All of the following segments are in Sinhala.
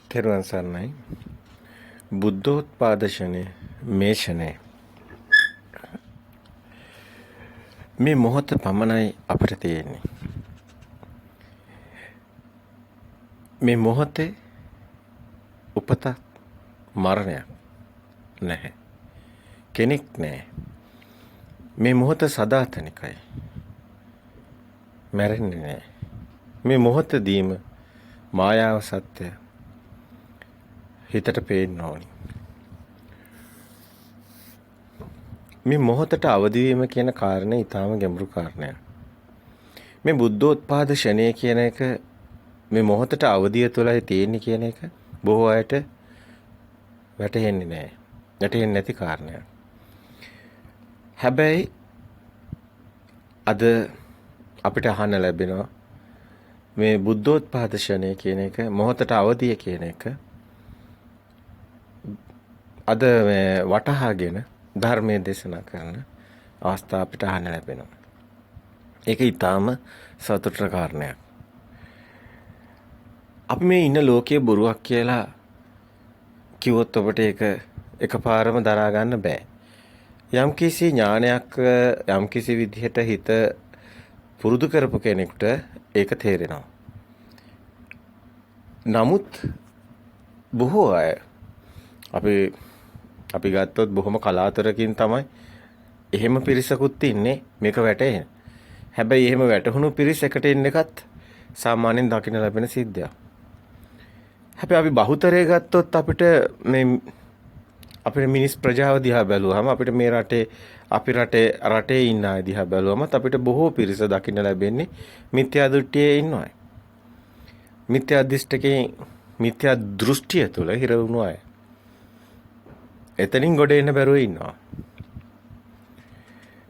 තෙරුවන් සරණයි. බුද්ධෝත්පාද ෂණය මේ ෂණය. මේ මොහොත පමණයි අපිට තියෙන්නේ. මේ මොහොතේ උපත මරණයක් නැහැ. කෙනෙක් නැහැ. මේ මොහොත සදාතනිකයි. මැරෙන්නේ නැහැ. මේ මොහොතදීම මායාව සත්‍ය හිතට පේන්න ඕනි. මේ මොහොතට අවදි වීම කියන කාරණේ ඊටාම ගැඹුරු කාරණයක්. මේ බුද්ධෝත්පාද ෂණය කියන එක මේ මොහොතට අවදිය තුළයි තියෙන්නේ කියන එක බොහෝ අයට වැටහෙන්නේ නැහැ. වැටහෙන්නේ නැති කාරණයක්. හැබැයි අද අපිට අහන්න ලැබෙනවා මේ බුද්ධෝත්පාද ෂණය කියන එක මොහොතට අවදිය කියන එක අද මේ වටහාගෙන ධර්මයේ දේශනා කරන අවස්ථා අපිට අහන්න ලැබෙනවා. ඒක ඊටාම සතුටට කාරණයක්. අපි මේ ඉන්න ලෝකයේ බොරුවක් කියලා කිව්වොත් ඔබට ඒක එකපාරම දරා ගන්න බෑ. යම්කිසි ඥානයක් යම්කිසි විදිහට හිත පුරුදු කරපු කෙනෙකුට ඒක තේරෙනවා. නමුත් බොහෝ අය අපි ගත්තොත් බොහොම කලාතුරකින් තමයි එහෙම පිරිසකුත් ඉන්නේ මේක වැටෙන්නේ. හැබැයි එහෙම වැටහුණු පිරිස එකට ඉන්න එකත් සාමාන්‍යයෙන් දකින්න ලැබෙන සිද්ධියක්. හැබැයි අපි බහුතරය ගත්තොත් අපේ මිනිස් ප්‍රජාව දිහා බැලුවහම අපිට මේ රටේ ඉන්න අය දිහා බැලුවම අපිට බොහෝ පිරිස දකින්න ලැබෙන්නේ මිත්‍යා දෘෂ්ටියේ ඉන්න අය. මිත්‍යා දෘෂ්ටිය තුළ හිර වුණු අය. එතනින් ගොඩ එන්න බැරුව ඉන්නවා.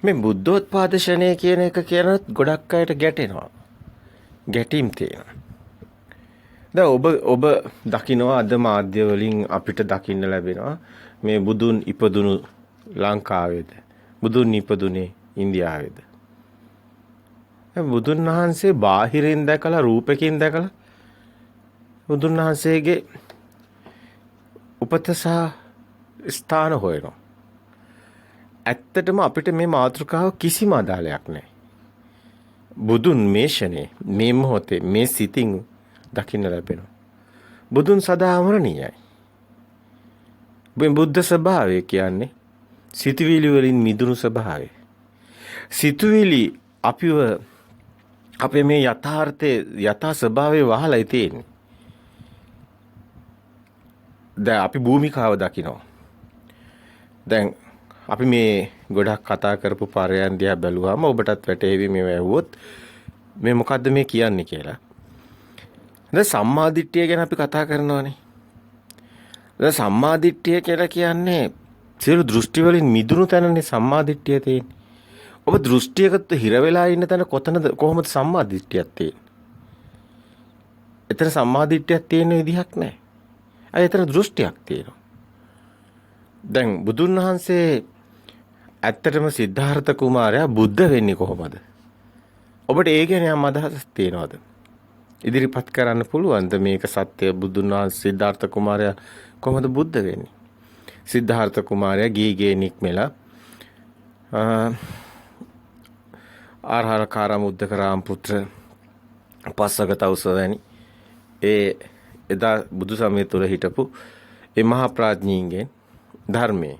මේ බුද්ධෝත්පාද ෂණය කියන එක කියනත් ගොඩක් අයට ගැටෙනවා. ගැටීම් තියෙනවා. දැන් ඔබ දකිනවා අද මාධ්‍ය වලින් අපිට දකින්න ලැබෙනවා මේ බුදුන් ඉපදුණු ලංකාවේද බුදුන් ඉපදුනේ ඉන්දියාවේද. බුදුන් වහන්සේ බාහිරින් දැකලා රූපකින් දැකලා බුදුන් වහන්සේගේ උපත සහ ස්ථාන හොයනවා. ඇත්තටම අපිට මේ මාතෘකාව කිසිම අදාළයක් නැහැ. බුදුන් මේ ෂණේ මේ මොහොතේ මේ සිතින් දකින්න ලැබෙනවා. බුදුන් සදා අමරණීයයි. බුද්ධ ස්වභාවය කියන්නේ සිතුවිලි වලින් මිදුණු ස්වභාවය. සිතුවිලි අපේ මේ යථා ස්වභාවය වහලා තියෙන්නේ. දැන් අපි භූමිකාව දකිනවා. දැන් අපි මේ ගොඩක් කතා කරපු පරයන් දිහා බැලුවාම ඔබටත් වැටහෙවි මේ වැහුවොත් මේ මොකද්ද මේ කියන්නේ කියලා. දැන් සම්මාදිට්ඨිය ගැන අපි කතා කරනවානේ. දැන් සම්මාදිට්ඨිය කියලා කියන්නේ සියලු දෘෂ්ටි වලින් මිදුණු තැනනේ සම්මාදිට්ඨිය තියෙන්නේ. ඔබ දෘෂ්ටියකට හිර වෙලා ඉන්න තැන කොහොමද සම්මාදිට්ඨියක් තියෙන්නේ? එතන සම්මාදිට්ඨියක් තියෙන විදිහක් නැහැ. එතන දෘෂ්ටියක් තියෙනවා. දැන් බුදුන් වහන්සේ ඇත්තටම සිද්ධාර්ථ කුමාරයා බුද්ධ වෙන්නේ කොහොමද? ඔබට ඒ ගැන යම් අදහසක් තියෙනවද? ඉදිරිපත් කරන්න පුළුවන්ද මේක සත්‍ය බුදුන් වහන්සේ සිද්ධාර්ථ කුමාරයා කොහොමද බුද්ධ වෙන්නේ? සිද්ධාර්ථ කුමාරයා ගීගේ නික්මෙලා ආරහරකාරාම උද්දකරාම පුත්‍ර පස්සක තවුසවැනි එදා බුදු සමය තුළ හිටපු ඒ මහා ප්‍රඥීන්ගෙන් ධර්මයේ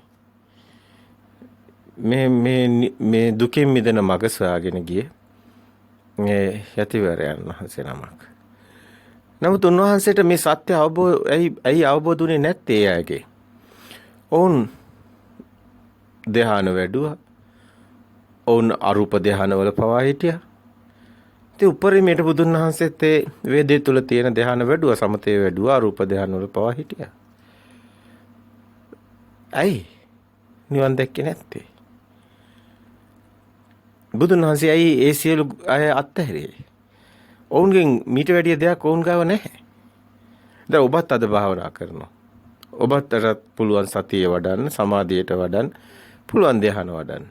මේ දුකෙන් මිදෙන මඟ සොයාගෙන ගියේ මේ යතිවරයන් වහන්සේ නමක්. නමුත් උන්වහන්සේට මේ සත්‍ය ඇයි අවබෝධ වුණේ නැත්තේ එයාගේ? ඔවුන් ධ්‍යාන වැඩුවා. ඔවුන් අරූප ධ්‍යානවල පවා හිටියා. ඉතින් උපරිමයට බුදුන් වහන්සේත් ඒ වේදේ තුල තියෙන ධ්‍යාන වැඩුවා, සමතේ වැඩුවා, අරූප ධ්‍යානවල පවා හිටියා. ඇයි නිවන් දැක්කේ නැත්තේ? බුදුන් වහන්සේ ඇයි ඒ සියලු අය අත්හැරියේ? ඔවුන්ගෙන් මීට වැඩිය දෙයක් ඔවුන් ගාව නැහැ. දැන් ඔබත් අද භාවනා කරනවා. ඔබට පුළුවන් සතිය වඩන්න, සමාධියට වඩන්න, පුළුවන් ධ්‍යාන වඩන්න.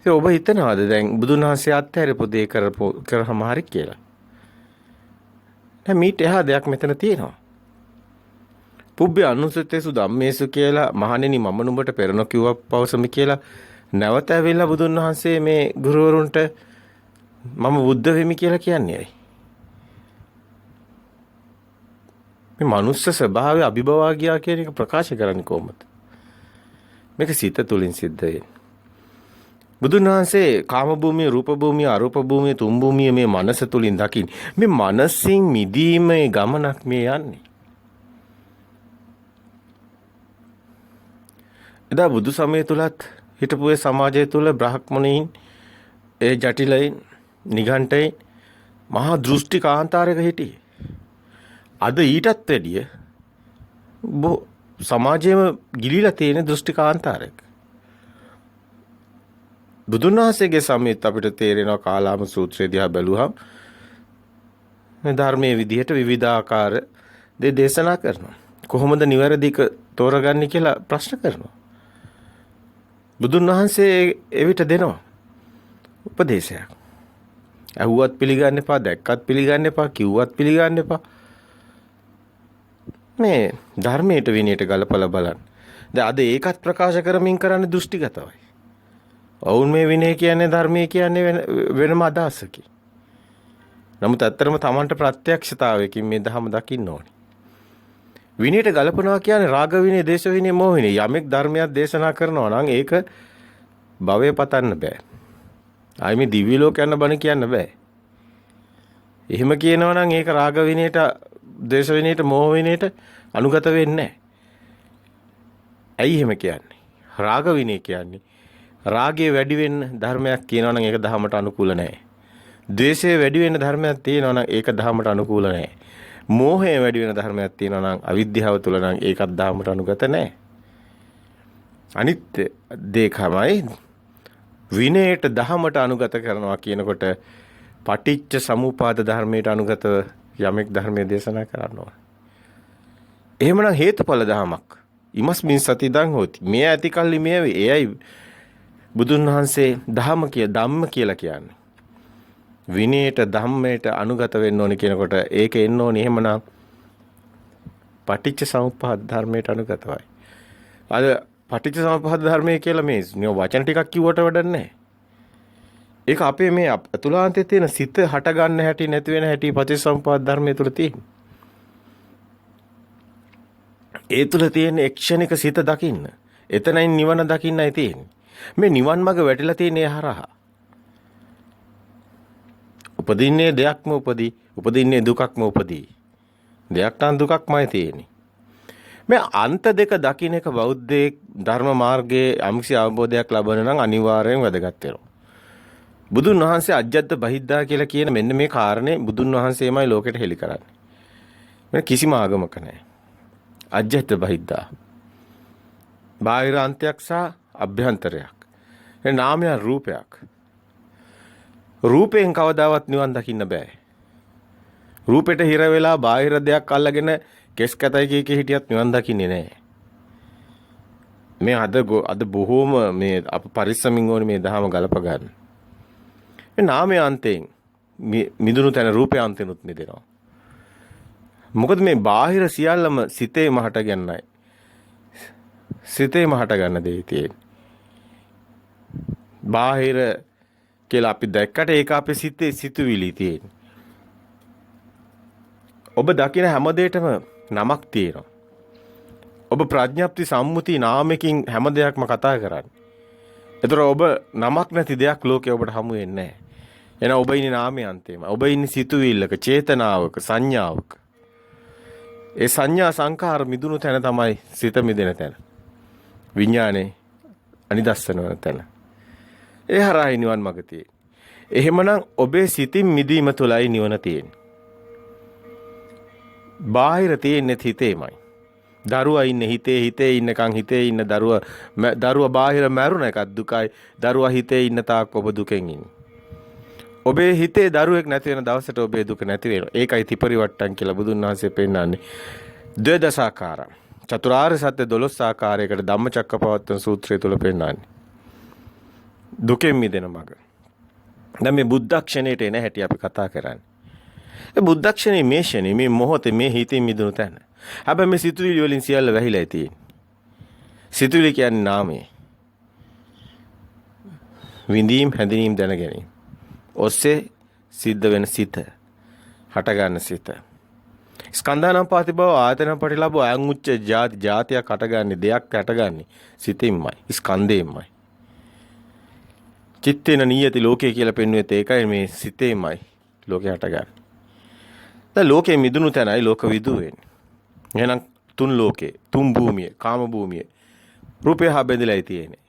ඔබ හිතනවාද දැන් බුදුන් වහන්සේ අත්හැරපු දේ කරාම හරි කියලා? දැන් මීට එහා දෙයක් මෙතන තියෙනවා. පුබ්බේ අනුසුත්තේසු ධම්මේසු කියලා මහණෙනි මම නුඹට පෙර නොකියුවා පවසමි කියලා නැවත ඇවිල්ලා බුදුන් වහන්සේ මේ ගුරුවරුන්ට මම බුද්ධ වෙමි කියලා කියන්නේ ඇයි? මේ මනුස්ස ස්වභාවය අභිභවා ගියා කියන එක ප්‍රකාශ කරන්නේ කොහොමද? මේක සිත තුලින් සිද්ධ වෙන්නේ. බුදුන් වහන්සේ කාම භූමිය, රූප භූමිය, අරූප භූමිය, තුන් භූමිය මේ මනස තුලින් දකින්නේ. මේ මනසින් මිදීමේ ගමනක් මේ යන්නේ. එදා බුදු සමය තුලත් හිටපු ඒ සමාජය තුල බ්‍රාහ්මණයින් ඒ ජටිලයින් නිගණ්ඨයින් මහා දෘෂ්ටි කාන්තාරයක හිටියේ. අද ඊටත් වැඩිය සමාජයේම ගිලිලා තියෙන දෘෂ්ටි කාන්තාරයක. බුදුන් වහන්සේගේ සමයත් අපිට තේරෙනවා කාලාම සූත්‍රය දිහා බැලුවහම මේ ධර්මයේ විදිහට විවිධාකාර දේශනා කරනවා. කොහොමද නිවැරදික තෝරගන්නේ කියලා ප්‍රශ්න කරනවා. බුදුන් වහන්සේ එවිට දෙනවා උපදේශයක්. ඇහුවත් පිළිගන්න එපා, දැක්කත් පිළිගන්න එපා, කිව්වත් පිළිගන්න එපා. මේ ධර්මයට විනයට ගලපලා බලන්න. දැන් අද ඒකත් ප්‍රකාශ කරමින් කරන්නේ දෘෂ්ටිගතවයි. ඔවුන් මේ විනය කියන්නේ ධර්මයේ කියන්නේ වෙනම අදහසකි. නමුත් ඇත්තටම Tamanට ප්‍රත්‍යක්ෂතාවයකින් මේ ධර්ම දකින්න ඕනේ. විනයට ගලපනවා කියන්නේ රාග විනය, දේශ විනය, මොහ විනය. යමෙක් ධර්මයක් දේශනා කරනවා නම් ඒක භවය පතන්න බෑ. ආයි මේ දිව්‍ය ලෝක යන බණ කියන්න බෑ. එහෙම කියනවා නම් ඒක රාග විනයට, දේශ විනයට, මොහ විනයට අනුගත වෙන්නේ නැහැ. ඇයි එහෙම කියන්නේ? රාග විනය කියන්නේ රාගය වැඩි වෙන්න ධර්මයක් කියනවා නම් ඒක ධහමට අනුකූල නැහැ. ද්වේෂය වැඩි වෙන්න ධර්මයක් තියෙනවා නම් ඒක ධහමට අනුකූල නැහැ. මෝහය වැඩි වෙන ධර්මයක් තියෙනවා නම් අවිද්‍යාව තුල නම් ඒකත් ධහමට අනුගත නැහැ. අනිත් දෙකමයි විනයට ධහමට අනුගත කරනවා කියනකොට පටිච්ච සමුපාද ධර්මයට අනුගතව යමෙක් ධර්මයේ දේශනා කරනවා. එහෙමනම් හේතුඵල ධමයක්. ඉමස්මින් සතිදං හොති. මේ ඇති කල්ලි මේ එයයි බුදුන් වහන්සේ ධම්ම කියලා කියන්නේ. විනයට ධම්මයට අනුගත වෙන්න ඕනේ කියනකොට ඒක එන්න ඕනේ එහෙමනම් පටිච්ච සමුප්පාද ධර්මයට අනුගතවයි. අද පටිච්ච සමුප්පාද ධර්මය කියලා මේ වචන ටිකක් කිව්වට වැඩක් නැහැ. ඒක අපේ මේ අතුලාන්තයේ තියෙන සිත හට ගන්න හැටි නැති වෙන හැටි පටිච්ච සමුප්පාද ධර්මයේ තුල තියෙන. ඒ තුල තියෙන ක්ෂණික සිත දකින්න. එතනින් නිවන දකින්නයි තියෙන්නේ. මේ නිවන් මඟ වැටිලා තියෙන්නේ හරහා. උපදින්නේ දෙයක්ම උපදී, උපදින්නේ දුකක්ම උපදී. දෙයක් නම් දුකක්මයි තියෙන්නේ. මේ අන්ත දෙක දකින්න එක බෞද්ධයේ ධර්ම මාර්ගයේ අම්සි අවබෝධයක් ලබන නම් අනිවාර්යෙන් වැදගත් වෙනවා. බුදුන් වහන්සේ අජ්ජත් බහිද්දා කියලා කියන මෙන්න මේ කාරණේ බුදුන් වහන්සේමයි ලෝකෙට හෙළි කරන්නේ. මේ කිසිම ආගමක නැහැ. අජ්ජත් බහිද්දා. බාහිර අන්තයක් සහ අභ්‍යන්තරයක්. ඒ නාමය රූපයක්. රූපයෙන් කවදාවත් නිවන් දකින්න බෑ. රූපෙට හිර වෙලා බාහිර දෙයක් අල්ලගෙන කෙස් කැතයි කිය හිටියත් නිවන් දකින්නේ නැහැ. මේ අද බොහෝම මේ අප පරිස්සමින් ඕනේ මේ දහම ගලප ගන්න. මේ නාමයේ අන්තයෙන් මිදුණු තැන රූපේ අන්තෙනුත් මිදෙනවා. මොකද මේ බාහිර සියල්ලම සිතේම හට ගන්නයි. සිතේම හට ගන්න දේ තියෙන්නේ. බාහිර කියලා අපි දැක්කට ඒක අපේ සිතේ සිතුවිලි තියෙන්නේ. ඔබ දකින හැම දෙයකම නමක් තියෙනවා. ඔබ ප්‍රඥප්ති සම්මුති නාමයකින් හැම දෙයක්ම කතා කරන්නේ. ඒතර ඔබ නමක් නැති දෙයක් ලෝකේ ඔබට හමු වෙන්නේ නැහැ. එහෙනම් ඔබ ඉන්නේ නාමයේ අන්තේම. ඔබ ඉන්නේ සිතුවිල්ලක, චේතනාවක, සංඥාවක. ඒ සංඥා සංකාර මිදුණු තැන තමයි සිත මිදෙන තැන. විඥානේ අනිදස්සන වන තැන. ඒ හරහා නිවන් මඟ තියෙන්නේ. එහෙමනම් ඔබේ සිතින් මිදීම තුළයි නිවන තියෙන්නේ. බාහිර තියෙන්නේ හිතේමයි. දරුවා ඉන්නේ හිතේ, හිතේ ඉන්නකන් හිතේ ඉන්න දරුවා බාහිර මැරුණ එකක් දුකයි. දරුවා හිතේ ඉන්න තාක් ඔබ දුකෙන් ඉන්නේ. ඔබේ හිතේ දරුවෙක් නැති වෙන දවසට ඔබේ දුක නැති වෙනවා. ඒකයි ත්‍රිපරිවට්ටම් කියලා බුදුන් වහන්සේ පෙන්නන්නේ. ද්වේදසාකාරම්. චතුරාර්ය සත්‍ය 12 ආකාරයකට ධම්මචක්කපවත්තන සූත්‍රය තුල පෙන්නන්නේ. දුකෙන් මිදෙන මඟ. දැන් මේ බුද්ධක්ෂණයට එන හැටි අපි කතා කරන්නේ. ඒ බුද්ධක්ෂණේ මේ ෂණේ මේ මොහොතේ මේ හිතින් මිදුණු තැන. හැබැයි මේ සිතුවිලි වලින් සියල්ල වැහිලා තියෙන්නේ. සිතුවිලි කියන්නේ නාමය. විඳීම් හැඳිනීම් දැන ගැනීම. ඔස්සේ සිද්ධ වෙන සිත. හට ගන්න සිත. ස්කන්ධානම් පාති බව ආයතන පටිලාභ අයං උච්ච ಜಾති ಜಾතියක් හටගන්නේ දෙයක් හටගන්නේ සිතින්මයි ස්කන්ධයෙන්මයි. චිත්තේන නියති ලෝකේ කියලා පෙන්වෙත් ඒකයි මේ සිතේමයි ලෝකේ හටගන්නේ. දැන් ලෝකේ මිදුණු තැනයි ලෝක විදු වෙන්නේ. එහෙනම් තුන් ලෝකේ, තුන් භූමිය, කාම භූමිය රූපේ හා බැඳලායි තියෙන්නේ.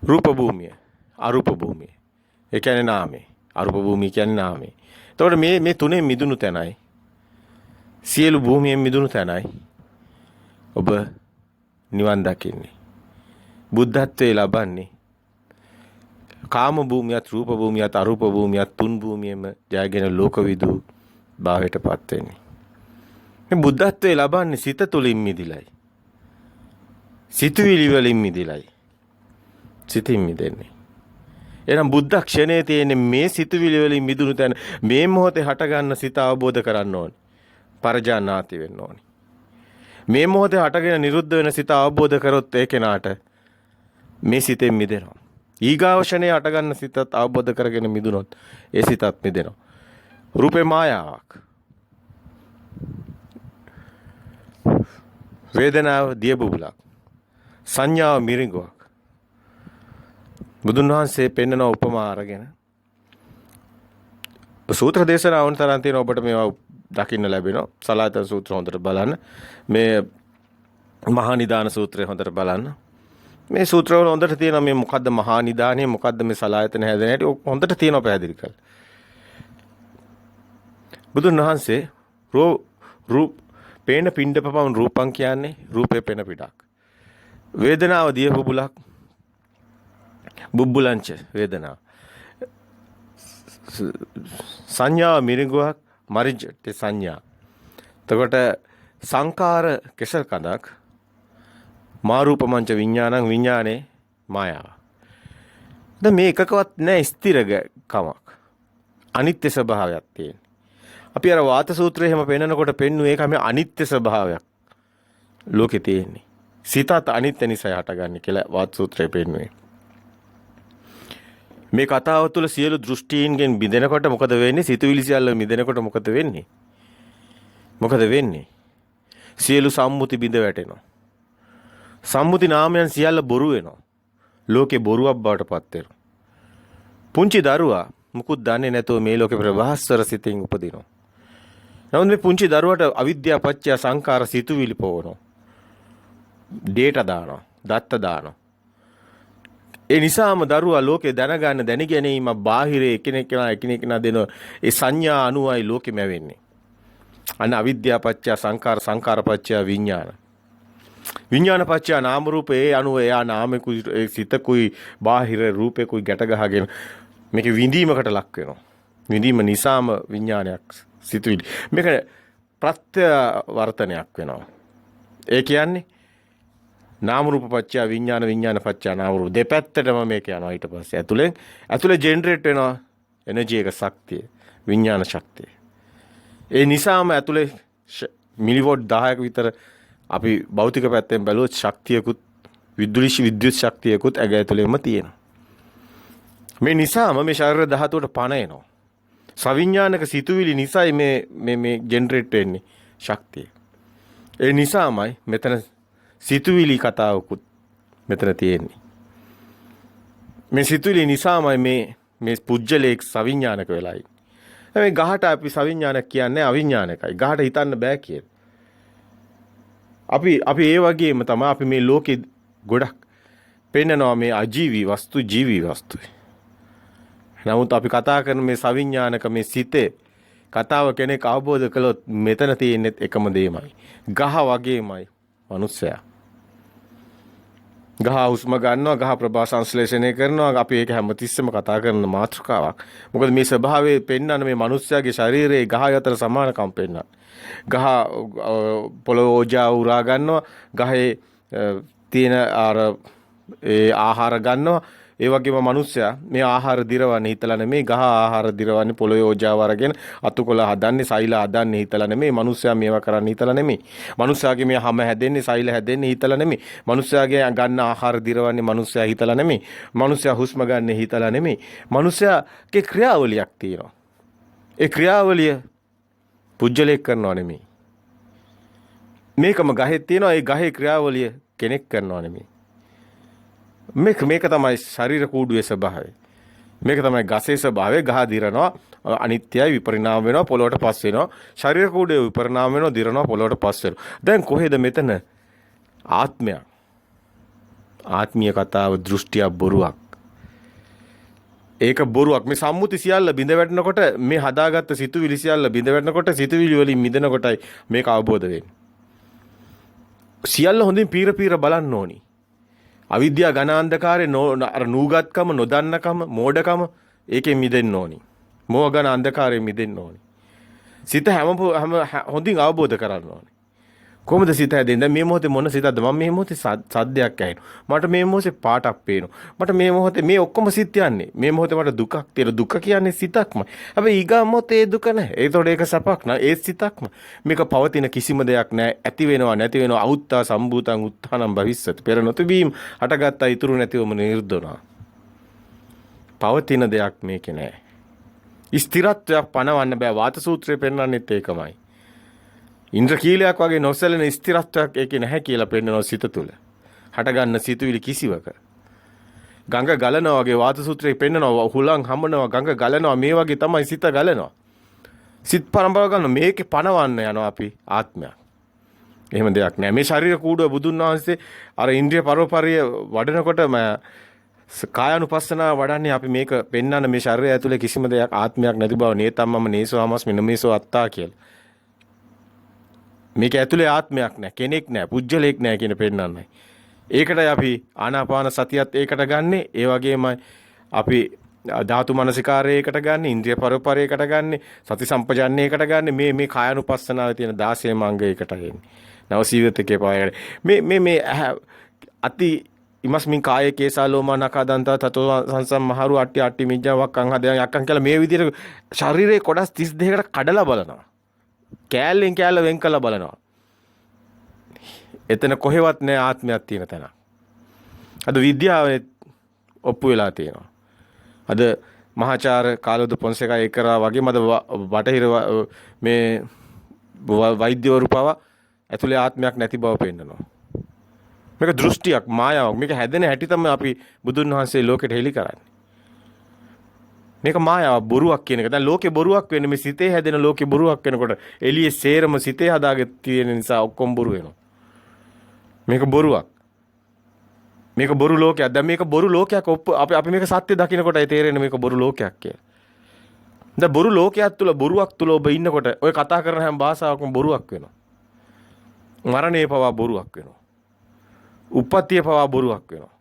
රූප භූමිය, අරූප භූමිය. ඒ කියන්නේ නාමය. අරූප භූමිය කියන්නේ නාමය. එතකොට මේ තුනේ මිදුණු තැනයි සියලු භූමියෙන් මිදුණු තැනයි ඔබ නිවන් දකින්නේ. බුද්ධත්වයේ ලබන්නේ. කාම භූමියත් රූප භූමියත් අරූප භූමියත් තුන් භූමියෙම ජයගෙන ලෝකවිදු භාවයටපත් වෙන්නේ. මේ බුද්ධත්වයේ ලබන්නේ සිත තුලින් මිදිලයි. සිතුවිලි වලින් මිදිලයි. සිතින් මිදෙන්නේ. එහෙනම් බුද්ධ ක්ෂණයේ තියෙන මේ සිතුවිලි වලින් මිදුණු තැන මේ මොහොතේ හට ගන්න සිත අවබෝධ කරන්න ඕනේ. පරජානාති වෙන්න ඕනේ. මේ මොහොතේ හටගෙන නිරුද්ධ වෙන සිත අවබෝධ කරොත් ඒ කෙනාට මේ සිතෙන් මිදෙනවා. ඊගාව ෂණේ හට ගන්න සිතත් අවබෝධ කරගෙන මිදුනොත් ඒ සිතත් මිදෙනවා. රූපේ මායාවක්. වේදනාව දිය බුබුලක්. සංඥාව මිරිඟුවක්. බුදුන් වහන්සේ පෙන්වන උපමා අරගෙන සූත්‍ර දේශනාවන් තරම් තියෙන ඔබට මේවා දකින්න ලැබෙනවා. සලායතන සූත්‍ර හොඳට බලන්න. මේ මහා නිදාන සූත්‍රය හොඳට බලන්න. මේ සූත්‍රවල හොඳට තියෙනවා මේ මොකද්ද මහා නිදානේ මොකද්ද මේ සලායතන හැදෙන හැටි හොඳට තියෙනවා පැහැදිලි කරලා. බුදුන් වහන්සේ රූප පේන පිණ්ඩපපම් රූපං කියන්නේ රූපේ පෙන පිටක්. වේදනාව දිය බුබුලක් බුබුලංච වේදනාව. සංඥා මිරිඟුවක් මරිජ්ජටි සංඥා. එතකොට සංකාර කෙසල් කඳක් මාරූපමංච විඥානං විඥානේ මායාව. දැන් මේ එකකවත් නැහැ ස්ථිර කමක්. අනිත්‍ය ස්වභාවයක් තියෙන. අපි අර වාත සූත්‍රයේ හැම පෙන්නකොට පෙන්නුවේ ඒක මේ අනිත්‍ය ස්වභාවයක් ලෝකේ තියෙන්නේ. සිතත් අනිත්‍ය නිසා හටගන්නේ කියලා වාත සූත්‍රයේ පෙන්නුවේ. මේ කතාව තුළ සියලු දෘෂ්ටීන්ගෙන් බිඳෙනකොට මොකද වෙන්නේ? සිතුවිලි සියල්ල මිදෙනකොට මොකද වෙන්නේ? මොකද වෙන්නේ? සියලු සම්මුති බිඳ වැටෙනවා. සම්මුති නාමයන් සියල්ල බොරු වෙනවා. ලෝකේ බොරුවක් බවට පත් වෙනවා. පුංචි දරුවා මුකුත් දන්නේ නැතුව මේ ලෝකේ ප්‍රවාහස්වර සිතින් උපදිනවා. නමුත් මේ පුංචි දරුවට අවිද්‍යාව පත්‍ය සංකාර සිතුවිලි පොවනවා. ඩේටා දානවා, දත්ත දානවා. ඒ නිසාම දරුවා ලෝකේ දැනගන්න දැනගැනීම බාහිරේ එකිනෙකා දෙන ඒ සංඥා අනුවයි ලෝකෙම වෙන්නේ. අන්න අවිද්‍යාව පත්‍ය සංකාර සංකාර පත්‍ය විඥාන. විඥාන පත්‍ය නාම රූප ඒ අනුව එයා නාමකුයි සිතකුයි බාහිර රූපේකුයි ගැට ගහගෙන මේක විඳීමකට ලක් වෙනවා. විඳීම නිසාම විඥානයක් සිතුවිලි. මේක ප්‍රත්‍ය වර්තනයක් වෙනවා. ඒ කියන්නේ නාම රූප පත්‍ය විඥාන විඥාන පත්‍ය නාම රූප දෙපැත්තටම මේක යනවා. ඊට පස්සේ ඇතුලේ ජෙනරේට් වෙනවා එනර්ජි එක ශක්තිය විඥාන ශක්තිය. ඒ නිසාම ඇතුලේ මිලිවොට් 10ක විතර අපි භෞතික පැත්තෙන් බැලුවොත් ශක්තියකුත් විද්‍යුත් ශක්තියකුත් ඇඟ ඇතුලේම තියෙනවා. මේ නිසාම මේ ශරීර ධාතුවට පණ එනවා. සවිඥානික සිතුවිලි නිසායි මේ ජෙනරේට් වෙන්නේ ශක්තිය. ඒ නිසාමයි මෙතන සිතුවිලි කතාවකුත් මෙතන තියෙන්නේ. මේ සිතුවිලි නිසාමයි මේ පුජ්‍යලේක් සවිඥානික වෙලා ඉන්නේ. මේ ගහට අපි සවිඥානික කියන්නේ අවිඥානිකයි. ගහට හිතන්න බෑ කියන්නේ. අපි ඒ වගේම තමයි අපි මේ ලෝකෙ ගොඩක් පෙන්නනවා මේ අජීවී වස්තු ජීවී වස්තුයි. නමුත් අපි කතා කරන මේ සවිඥානික මේ සිතේ කතාව කෙනෙක් අවබෝධ කළොත් මෙතන තියෙන්නේ එකම දෙයමයි. ගහ වගේමයි මනුස්සයා. ගහ හුස්ම ගන්නවා, ගහ ප්‍රභා සංශ්ලේෂණය කරනවා. අපි ඒක හැමතිස්සෙම කතා කරන මාතෘකාවක්. මොකද මේ ස්වභාවය පෙන්වන මේ මනුස්සයාගේ ශරීරයේ ගහ අතර සමානකම් පෙන්වන. ගහ පොළොව ඕජා උරා ගන්නවා, ගහේ තියෙන ඒ ආහාර ගන්නවා. ඒ වගේම මිනිස්සයා මේ ආහාර දිරවන්නේ හිතලා නෙමෙයි, ගහ ආහාර දිරවන්නේ පොළොවේ ඕජාව අරගෙන අතුකොළ හදන්නේ, සෛල හදන්නේ හිතලා නෙමෙයි. මිනිස්සයා මේවා කරන්නේ හිතලා නෙමෙයි. මිනිස්සයාගේ මේ හැම හැදෙන්නේ, සෛල හැදෙන්නේ හිතලා නෙමෙයි. මිනිස්සයාගේ ගන්න ආහාර දිරවන්නේ මිනිස්සයා හිතලා නෙමෙයි. මිනිස්සයා හුස්ම ගන්න හිතලා නෙමෙයි. මිනිස්සයාගේ ක්‍රියාවලියක් තියෙනවා. ඒ ක්‍රියාවලිය පුජ්‍යලයක් කරනව නෙමෙයි. මේකම ගහේ තියෙනවා. ඒ ගහේ ක්‍රියාවලිය කෙනෙක් කරනව නෙමෙයි. මේක තමයි ශරීර කූඩුවේ ස්වභාවය. මේක තමයි ගසේ ස්වභාවය. ගහ දිරනවා, අනිත්‍යයි, විපරිණාම වෙනවා, පොළොවට පස් වෙනවා. ශරීර කූඩුවේ විපරිණාම වෙනවා, දිරනවා, පොළොවට පස් වෙනවා. දැන් කොහෙද මෙතන ආත්මය? ආත්මීය කතාව දෘෂ්ටිය බොරුවක්. ඒක බොරුවක්. මේ සම්මුති සියල්ල බිඳ වැටෙනකොට, මේ හදාගත්ත සිතුවිලි සියල්ල බිඳ වැටෙනකොට, සිතුවිලි වලින් මිදෙනකොටයි මේක අවබෝධ වෙන්නේ. සියල්ල හොඳින් පීර බලන්න ඕනි. අවිද්‍යාව ඝන අන්ධකාරයේ අර නූගත්කම, නොදන්නකම, මෝඩකම ඒකෙන් මිදෙන්න ඕනි. මෝහ ඝන අන්ධකාරයෙන් මිදෙන්න ඕනි. සිත හැම හොඳින් අවබෝධ කරගන්න ඕනි. කොහොමද සිත හැදෙන්නේ? මේ මොහොතේ මොන සිතක්ද? මම මේ මොහොතේ සද්දයක් ඇහෙනවා. මට මේ මොහොතේ පාටක් පේනවා. මට මේ මොහොතේ මේ ඔක්කොම සිත් යන්නේ. මේ මොහොතේ මට දුකක් තියෙනවා. දුක කියන්නේ සිතක්ම. හැබැයි ඊගා මොහොතේ දුක නැහැ. ඒතකොට ඒක සපක් නෑ. ඒ සිතක්ම. මේක පවතින කිසිම දෙයක් නෑ. ඇති වෙනවා, නැති වෙනවා. අවුත්තා සම්භූතං උත්ථානම් භවිස්සති. පෙර නොතිබීම හටගත්තා ඉතුරු නැතිවම නිර්දොනා. පවතින දෙයක් මේකේ නෑ. ස්ථිරත්වයක් පනවන්න බෑ. වාත සූත්‍රය පෙන්වන්නෙත් ඒකමයි. ඉන්ද්‍රකීලයක් වගේ නොසැලෙන ස්ථිරත්වයක් ඒකේ නැහැ කියලා පෙන්වනවා සිත තුළ. හටගන්න සිතුවිලි කිසිවක. ගඟ ගලනවා වගේ වාත සූත්‍රයේ පෙන්වනවා. හුලං හමනවා, ගඟ ගලනවා. මේ වගේ තමයි සිත ගලනවා. සිත් පරම්පරාව ගන්න මේකේ පනවන්න යනවා අපි ආත්මයක්. එහෙම දෙයක් නෑ. මේ ශරීර කූඩුව බුදුන් වහන්සේ අර ඉන්ද්‍රිය පරෝපරිය වඩනකොටම කායानुපස්සනාව වඩන්නේ අපි මේක පෙන්වන්න මේ ශරීරය ඇතුලේ කිසිම දෙයක් ආත්මයක් නැති බව නේතම්මම නේසෝමස්මි නමේසෝ අත්තා කියලා. මේක ඇතුලේ ආත්මයක් නැහැ, කෙනෙක් නැහැ, පුජ්‍යලයක් නැහැ කියන පෙන්නන්නයි. ඒකටයි අපි ආනාපාන සතියත් ඒකට ගන්නෙ. ඒ වගේමයි අපි ධාතු මනසිකාරයකට ගන්න, ඉන්ද්‍රිය පරපරයකට ගන්න, සති සම්පජාන්නයකට ගන්න. මේ කායानुපස්සනාවේ තියෙන 16 අංගයකට එන්නේ. නවසීවිතකේ පායන. මේ අති ඉමස්මින් කායේ කේසා ලෝමා නඛා දන්තා තතෝ සංසම් මහරු අට්ටි මිජ්ජා වක්කං හදයන් යක්කං කියලා මේ විදිහට ශරීරයේ කොටස් 32කට කඩලා බලනවා. කෑල්ලෙන් කෑල්ල වෙන් කළා බලනවා. එතන කොහෙවත් නෑ ආත්මයක් තියෙන තැන. අද විද්‍යාවේ ඔප්පු වෙලා තියෙනවා. අද මහාචාර්ය කාලෝද පොන්සේකා ඒක කරා වගේම අද බටහිර මේ වෛද්‍යවරු පවා ඇතුලේ ආත්මයක් නැති බව පෙන්නනවා. මේක දෘෂ්ටියක්, මායාවක්. මේක හැදෙන හැටි තමයි අපි බුදුන් වහන්සේ ලෝකෙට හෙළි කරන්නේ. මේක මායාවක්, බොරුවක් කියන එක. දැන් ලෝකේ බොරුවක් වෙන්නේ මේ සිතේ හැදෙන ලෝකේ බොරුවක් වෙනකොට එළියේ සේරම සිතේ හදාගෙන තියෙන නිසා ඔක්කොම බොරු වෙනවා. මේක බොරුවක්. මේක බොරු ලෝකයක්. දැන් මේක බොරු ලෝකයක්. අපි මේක සත්‍ය දකින්නකොටයි තේරෙන්නේ මේක බොරු ලෝකයක් කියලා. දැන් බොරු ලෝකයක් තුල බොරුවක් තුල ඔබ ඉන්නකොට ඔය කතා කරන හැම භාෂාවකම බොරුවක් වෙනවා. මරණේ පවා බොරුවක් වෙනවා. උප්පත්තිය පවා බොරුවක් වෙනවා.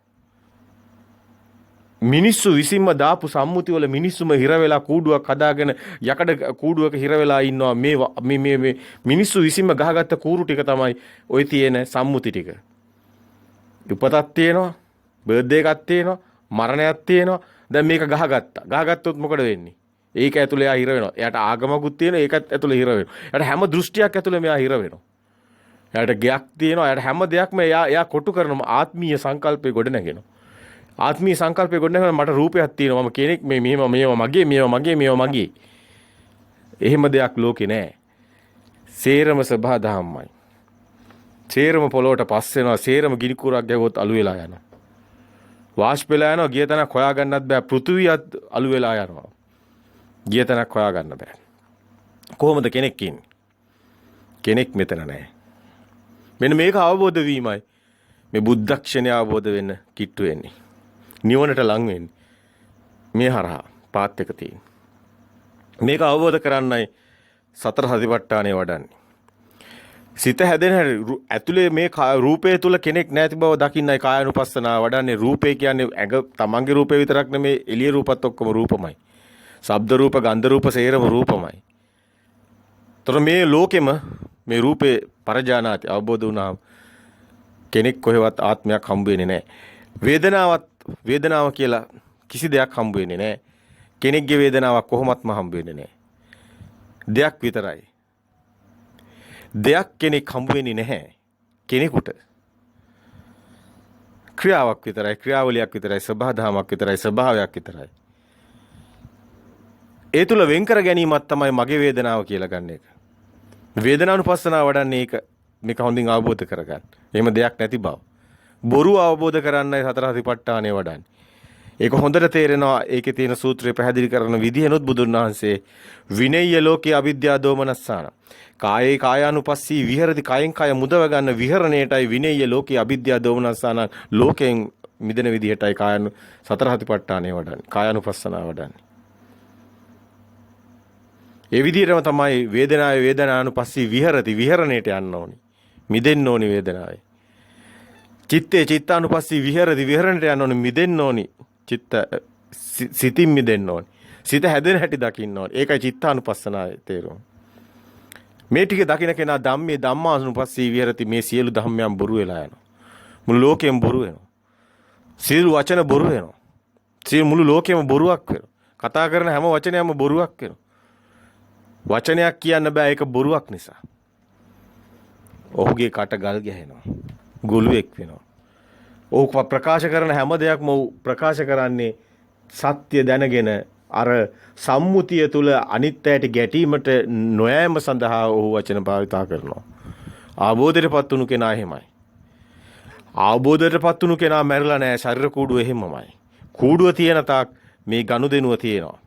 මිනිස්සු විසින්ම දාපු සම්මුති වල මිනිස්සුම හිර වෙලා කූඩුවක් හදාගෙන යකඩ කූඩුවක හිර වෙලා ඉන්නවා. මේ මිනිස්සු විසින්ම ගහගත්ත කූරු ටික තමයි ওই තියෙන සම්මුති ටික. උපතක් තියෙනවා, බර්ත්ඩේ එකක් තියෙනවා, මරණයක් තියෙනවා. දැන් මේක ගහගත්තා. ගහගත්තොත් මොකද වෙන්නේ? ඒක ඇතුලේ එයා හිර වෙනවා. එයාට ආගමකුත් තියෙනවා, ඒකත් ඇතුලේ හිර වෙනවා. එයාට හැම දෘෂ්ටියක් ඇතුලේ මෙයා හිර වෙනවා. එයාට ගයක් තියෙනවා, එයාට හැම දෙයක්ම එයා කොටු කරනවා. ආත්මීය සංකල්පේ ගොඩ නැගෙනවා. ආත්මීය සංකල්පේ ගොඩ නැගෙනවා. මට රූපයක් තියෙනවා, මම කෙනෙක්, මේවා මගේ, මේවා මගේ. එහෙම දෙයක් ලෝකේ නැහැ. සේරම සබහා දහම්මයි. සේරම පොළොවට පස් වෙනවා. සේරම ගිනි කුරක් ගැහුවොත් අළු වෙලා යනවා. වාෂ්ප වෙලා යනවා. ගිය තැනක් හොයා ගන්නත් බෑ. පෘථුවියත් අළු වෙලා යනවා. ගිය තැනක් හොයා ගන්න බෑ. කොහොමද කෙනෙක් ඉන්නේ? කෙනෙක් මෙතන නැහැ. මෙන්න මේක අවබෝධ වීමයි මේ බුද්ධක්ෂණය අවබෝධ වෙන්න කිට්ටු වෙන්නේ. නිවනට ලං වෙන්නේ. මේ හරහා පාත් එක තියෙන. මේක අවබෝධ කරන්නයි සතර සතිපට්ඨානය වඩන්නේ. සිත හැදෙන ඇතුලේ මේ රූපය තුල කෙනෙක් නැති බව දකින්නයි කායानुපස්සනාව වඩන්නේ. රූපේ කියන්නේ තමන්ගේ රූපේ විතරක් නෙමේ, එළිය රූපත් ඔක්කොම රූපමයි. ශබ්ද රූප, ගන්ධ රූප සේරම රූපමයි. තොර මේ ලෝකෙම මේ රූපේ පරජානාති අවබෝධ වුණාම කෙනෙක් කොහෙවත් ආත්මයක් හම්බ වෙන්නේ නැහැ. වේදනාවත් වේදනාව කියලා කිසි දෙයක් හම්බ වෙන්නේ නැහැ. කෙනෙක්ගේ වේදනාවක් කොහොමත්ම හම්බ වෙන්නේ නැහැ. දෙයක් විතරයි. දෙයක් කෙනෙක් හම්බ වෙන්නේ නැහැ. කෙනෙකුට ක්‍රියාවක් විතරයි, ක්‍රියාවලියක් විතරයි, ස්වභාවධාමයක් විතරයි, ස්වභාවයක් විතරයි. ඒ තුල වෙන් කර ගැනීමක් තමයි මගේ වේදනාව කියලා ගන්න එක. වේදනානුපස්සනාව වඩන්නේ ඒක මේක හොඳින් අවබෝධ කරගන්න. එහෙම දෙයක් නැති බව. බොරු අවබෝධ කරන්නයි සතර සතිපට්ඨානය වඩන්නේ. ඒක හොඳට තේරෙනවා ඒකේ තියෙන සූත්‍රය පැහැදිලි කරන විදිහනොත් බුදුන් වහන්සේ විනය්‍ය ලෝකේ අවිද්‍යා දෝමනස්සාන. කායේ කායානුපස්සී විහෙරති කයෙන් කය මුදව ගන්න විහරණයටයි විනය්‍ය ලෝකේ අවිද්‍යා දෝමනස්සාන ලෝකයෙන් මිදෙන විදිහටයි කායන සතර සතිපට්ඨානය වඩන්නේ. කායानुපස්සනාව වඩන්නේ. ඒ විදිහටම තමයි වේදනාවේ වේදනානුපස්සී විහෙරති විහරණයට යන්න ඕනි. මිදෙන්න ඕනි වේදනාවේ. චිත්තේ චිත්තානුපස්සී විහෙරති විහරණයට යන්න ඕනි මිදෙන්න ඕනි. සිතින් මිදෙන්න ඕනි. සිත හැදෙන හැටි දකින්න ඕනි. ඒකයි චිත්තානුපස්සනාවේ තේරුම. මේ ටික දකින්න කෙනා ධම්මේ ධම්මානුපස්සී විහෙරති මේ සියලු ධම්මයන් බොරු වෙලා යනවා. මුළු ලෝකෙම බොරු වෙනවා. සියලු වචන බොරු වෙනවා. සියලු මුළු ලෝකෙම බොරුවක් වෙනවා. කතා කරන හැම වචනයක්ම බොරුවක් වෙනවා. වචනයක් කියන්න බෑ ඒක බොරුවක් නිසා. ඔහුගේ කට ගල් ගැහෙනවා. ගොළුෙක් වෙනවා. ඔහු ප්‍රකාශ කරන හැම දෙයක්ම ඔහු ප්‍රකාශ කරන්නේ සත්‍ය දැනගෙන අර සම්මුතිය තුල අනිත් ඇයට ගැටීමට නොයෑම සඳහා ඔහු වචන භාවිතා කරනවා. ආબોධයටපත් වුණු කෙනා එහෙමයි. ආબોධයටපත් වුණු කෙනා මැරිලා නැහැ. ශරීර කූඩුව එහෙමමයි. කූඩුව තියෙන තාක් මේ ගනුදෙනුව තියෙනවා.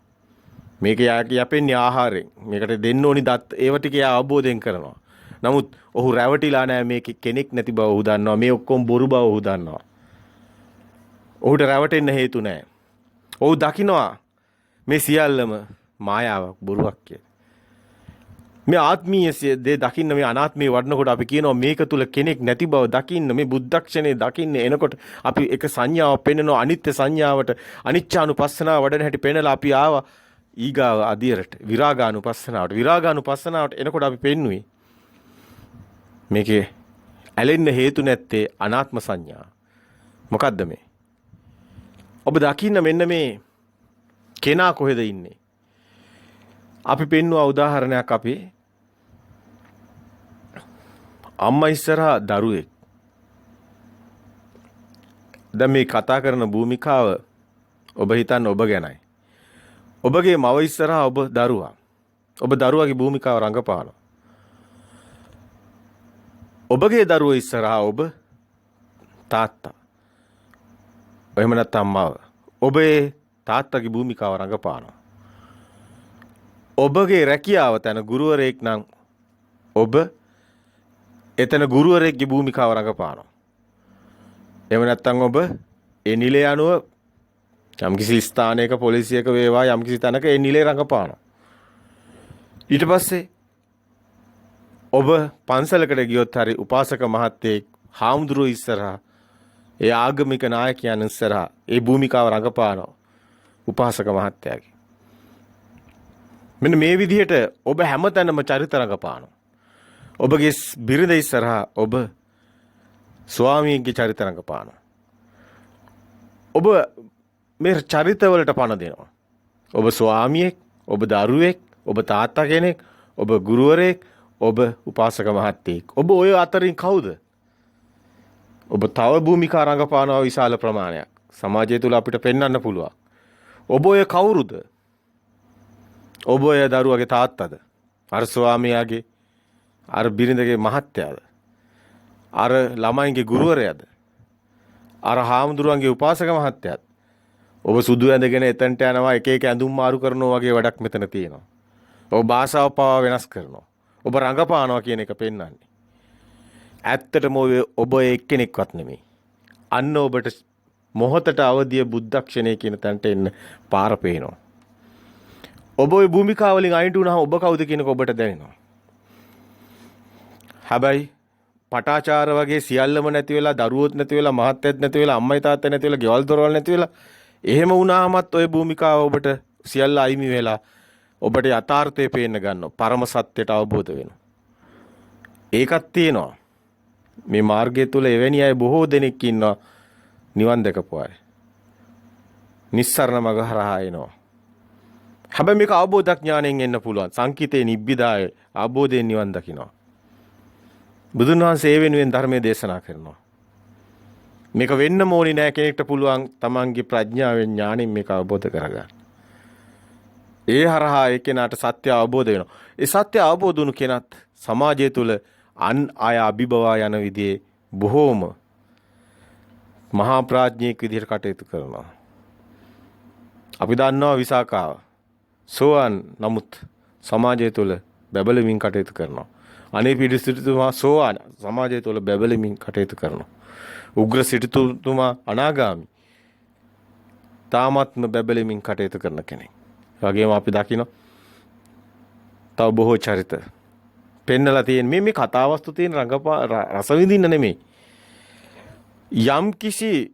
මේක යැපෙන්නේ ආහාරයෙන්. මේකට දෙන්න ඕනි දත් ඒව ටික අවබෝධයෙන් කරනවා. නමුත් ඔහු රැවටිලා නැහැ මේක කෙනෙක් නැති බව ඔහු දන්නවා. මේ ඔක්කොම බොරු බව ඔහු දන්නවා. ඔහුට රැවටෙන්න හේතු නැහැ. ඔහු දකිනවා මේ සියල්ලම මායාවක් බොරුවක් කියලා. මේ ආත්මීය දේ දකින්න මේ අනාත්මයේ වඩනකොට අපි කියනවා මේක තුල කෙනෙක් නැති බව දකින්න මේ බුද්ධක්ෂණේ දකින්න එනකොට අපි එක සංඥාවක් පෙන්නනවා අනිත්‍ය සංඥාවට අනිච්චානුපස්සනාව වඩන හැටි පෙන්නලා අපි ආවා ඊගාව අධියරට විරාගානුපස්සනාවට එනකොට අපි පෙන්නුවේ මේකේ ඇලෙන්න හේතු නැත්තේ අනාත්ම සංඥා. මොකද්ද මේ? ඔබ දකින්න මෙන්න මේ කෙනා කොහෙද ඉන්නේ? අපි පෙන්නුවා උදාහරණයක් අපි අම්මා ඉස්සරහා දරුවෙක්. දැන් මේ කතා කරන භූමිකාව ඔබ හිතන්න ඔබ ගැනයි. ඔබගේ මව ඉස්සරහා ඔබ දරුවා. ඔබ දරුවාගේ භූමිකාව රඟපානවා. ඔබගේ දරුවෝ ඉස්සරහා ඔබ තාත්තා. එහෙම නැත්නම් මව. ඔබේ තාත්තගේ භූමිකාව රඟපානවා. ඔබගේ රැකියාව තන ගුරුවරයෙක් නම් ඔබ එතන ගුරුවරයෙක්ගේ භූමිකාව රඟපානවා. එහෙම නැත්නම් ඔබ ඒ නිලය අනුව යම්කිසි ස්ථානයක පොලිසියක වේවා යම්කිසි තැනක ඒ නිලය රඟපානවා. ඊට පස්සේ ඔබ පන්සලකට ගියොත් හරි උපාසක මහත්තයෙක් හාමුදුරුවෝ ඉස්සරහා ඒ ආගමික නායකයන් ඉස්සරහා ඒ භූමිකාව රඟපානවා උපාසක මහත්තයාගේ. මෙන්න මේ විදිහට ඔබ හැමතැනම චරිත රඟපානවා. ඔබගේ බිරිඳ ඉස්සරහා ඔබ ස්වාමියෙක්ගේ චරිත රඟපානවා. ඔබ මේ චරිතවලට පණ දෙනවා. ඔබ ස්වාමියෙක්, ඔබ දරුවෙක්, ඔබ තාත්තා කෙනෙක්, ඔබ ගුරුවරයෙක්, ඔබ උපාසක මහත්තයෙක්. ඔබ ඔය අතරින් කවුද? ඔබ තව භූමිකා රඟපානවා විශාල ප්‍රමාණයක්. සමාජය තුල අපිට පෙන්වන්න පුළුවන්. ඔබ ඔය කවුරුද? ඔබ ඔය දරුවගේ තාත්තද? අර ස්වාමියාගේ අර බිරිඳගේ මහත්තයාද? අර ළමයින්ගේ ගුරුවරයාද? අර හාමුදුරුවන්ගේ උපාසක මහත්තයාද? ඔබ සුදු ඇඳගෙන එතනට යනවා එක එක ඇඳුම් මාරු කරනවා වගේ වැඩක් මෙතන තියෙනවා. ඔබ භාෂාව පාවා වෙනස් කරනවා. ඔබ රඟපානවා කියන එක පෙන්වන්නේ. ඇත්තටම ඔබ එක්කෙනෙක්වත් නෙමෙයි. අන්න ඔබට මොහොතට අවදිය බුද්ධක්ෂණය කියන තැනට එන්න පාර පේනවා. ඔබ ওই භූමිකාව වලින් අයින්ට වුණාම ඔබ කවුද කියන එක ඔබට දැනෙනවා. හැබැයි පටාචාර වගේ සියල්ලම නැති වෙලා දරුවොත් නැති වෙලා මහත්යත් නැති වෙලා අම්මයි තාත්තයි නැති වෙලා ගෙවල් දොරවල් නැති වෙලා එහෙම වුණාමත් ওই භූමිකාව ඔබට සියල්ල අයිමි වෙලා ඔබට යථාර්ථය පේන්න ගන්නවා. පරම සත්‍යයට අවබෝධ වෙනවා. ඒකක් තියෙනවා. මේ මාර්ගය තුල එවැනි අය බොහෝ දෙනෙක් ඉන්නවා නිවන් දැකපු අය. නිස්සරණ මඟ හරහා එනවා. හැබැයි මේක අවබෝධ ඥාණයෙන් එන්න පුළුවන්. සංකිතේ නිබ්බිදාය අවබෝධයෙන් නිවන් දකිනවා. බුදුන් වහන්සේ ඒ වෙනුවෙන් ධර්මයේ දේශනා කරනවා. මේක වෙන්න ඕනි නෑ කෙනෙක්ට පුළුවන් තමන්ගේ ප්‍රඥාවෙන් ඥාණයෙන් මේක අවබෝධ කරගන්න. ඒ හරහා ඒ කෙනාට සත්‍ය අවබෝධ වෙනවා. ඒ සත්‍ය අවබෝධ වුණු කෙනත් සමාජය තුළ අන් අය අභිබවා යන විදිහේ බොහෝම මහා ප්‍රඥෙක් විදිහට කටයුතු කරනවා. අපි දන්නවා විසාකාව සෝවන් නමුත් සමාජය තුළ බැබලමින් කටයුතු කරනවා. අනේ පිළිසිතුමා සෝවන් සමාජය තුළ බැබලමින් කටයුතු කරනවා. උග්‍ර සිටුතුමා අනාගාමි තාමත්ම බැබලමින් කටයුතු කරන කෙනෙක්. වගේම අපි දකිනවා තව බොහෝ චරිත පෙන්නලා තියෙන මේ කතාවස්තු තියෙන රස විඳින්න නෙමෙයි. යම් කිසි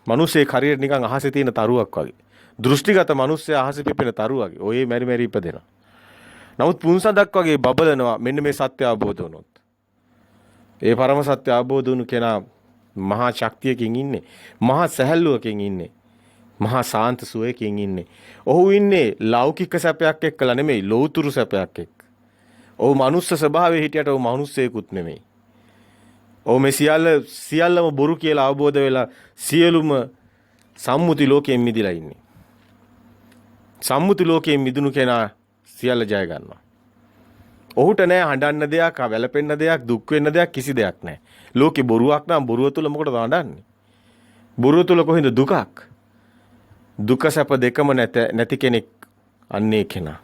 මිනිසෙක් හරියට නිකන් අහසේ තියෙන තරුවක් වගේ. දෘෂ්ටිගත මිනිස්සයා අහසේ පිපෙන තරු වගේ. ඔය මෙරි මෙරි ඉපදෙනවා. නමුත් පුන්සඳක් වගේ බබලනවා මෙන්න මේ සත්‍ය අවබෝධ වුණොත්. ඒ පරම සත්‍ය අවබෝධ වුණු කෙනා මහා ශක්තියකින් ඉන්නේ. මහා සැහැල්ලුවකින් ඉන්නේ. මහා සාන්ත සුවයකින් ඉන්නේ. ඔහු ඉන්නේ ලෞකික සැපයක් එක්කලා නෙමෙයි ලෞතුරු සැපයක් එක්ක. ඔහු මනුස්ස ස්වභාවයේ හිටියට ඔහු මනුස්සයෙකුත් නෙමෙයි. ඔහු මේ සියල්ලම බොරු කියලා අවබෝධ වෙලා සියලුම සම්මුති ලෝකයෙන් මිදිලා ඉන්නේ. සම්මුති ලෝකයෙන් මිදුණු කෙනා සියල්ල ජය ගන්නවා. ඔහුට නෑ හඬන්න දෙයක්, වැළපෙන්න දෙයක්, දුක් වෙන්න දෙයක් කිසි දෙයක් නෑ. ලෝකේ බොරුවක් නම් බොරුව තුල මොකටද හඬන්නේ? බොරුව තුල කොහෙන්ද දුකක්? දුක සැප දෙකම නැති කෙනෙක් අන්නේ කෙනා.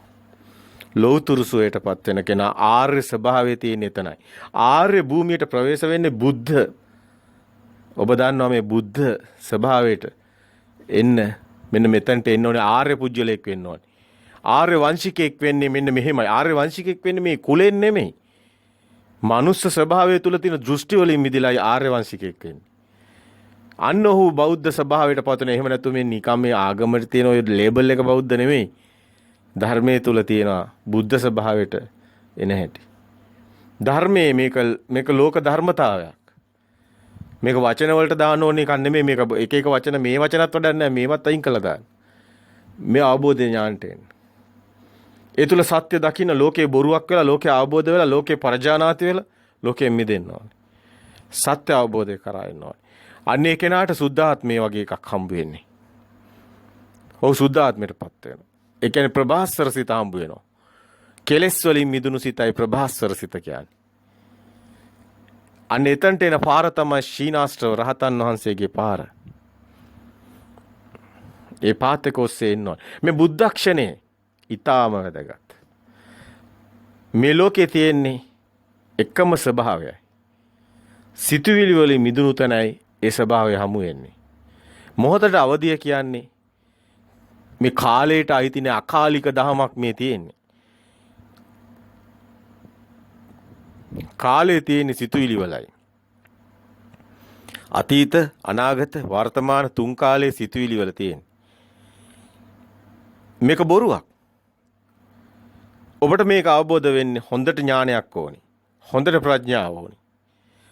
ලෞතුරු සුවයටපත් වෙන කෙනා ආර්ය ස්වභාවයේ තියෙන එතනයි. ආර්ය භූමියට ප්‍රවේශ වෙන්නේ බුද්ධ. ඔබ දන්නවා මේ බුද්ධ ස්වභාවයට එන්න මෙන්න මෙතනට එන්න ඕනේ ආර්ය පුජ්‍යලයක් වෙන්න ඕනේ. ආර්ය වංශිකයෙක් වෙන්නේ මෙන්න මෙහෙමයි. ආර්ය වංශිකයෙක් වෙන්නේ මේ කුලෙන් නෙමෙයි. මනුස්ස ස්වභාවය තුල තියෙන දෘෂ්ටි වලින් මිදලා ආර්ය වංශිකයෙක් වෙන්නේ. අන්න ඔහු බෞද්ධ ස්වභාවයට පතන. එහෙම නැතු මේ නිකම් මේ ආගමට තියෙන ඔය ලේබල් එක බෞද්ධ නෙමෙයි. ධර්මයේ තුල තියෙන බුද්ධ ස්වභාවයට එන හැටි. ධර්මයේ මේක ලෝක ධර්මතාවයක්. මේක වචන වලට දාන්න ඕනේ එකක් නෙමෙයි. මේක එක එක වචන මේ වචනත් වඩා නැහැ. මේවත් අයින් කළා දාන්න. මේ අවබෝධ ඥානට එන්න. ඒ තුල සත්‍ය දකින්න ලෝකේ බොරුවක් වෙලා ලෝකේ අවබෝධ වෙලා ලෝකේ පරජානාති වෙලා ලෝකයෙන් මිදෙන්න ඕනේ. සත්‍ය අවබෝධය කරා එන්න ඕනේ. අන්නේ කෙනාට සුද්ධාත්මය වගේ එකක් හම්බ වෙන්නේ. ඔහු සුද්ධාත්මයටපත් වෙනවා. ඒ කියන්නේ ප්‍රභාස්වර සිත හම්බ වෙනවා. කෙලෙස් වලින් මිදුණු සිතයි ප්‍රභාස්වර සිත කියන්නේ. අන්න එතනට එන පාර තමයි ශීනාස්ත්‍රව රහතන් වහන්සේගේ පාර. ඒ පාතක ඔස්සේ එන්න ඕනේ. මේ බුද්ධක්ෂණය ඊටාම වැදගත්. මේ ලෝකේ තියෙන්නේ එකම ස්වභාවයයි. සිතුවිලි වලින් මිදුණු තැනයි ඒ ස්වභාවය හමු වෙන්නේ. මොහොතට අවදිය කියන්නේ මේ කාලයට අයිති නැ අකාලික දහමක් මේ තියෙන්නේ. කාලේ තියෙන සිතුවිලි වලයි. අතීත, අනාගත, වර්තමාන තුන් කාලයේ සිතුවිලි වල තියෙන්නේ. මේක බොරුවක්. ඔබට මේක අවබෝධ වෙන්නේ හොඳට ඥානයක් ඕනි. හොඳට ප්‍රඥාව ඕනි.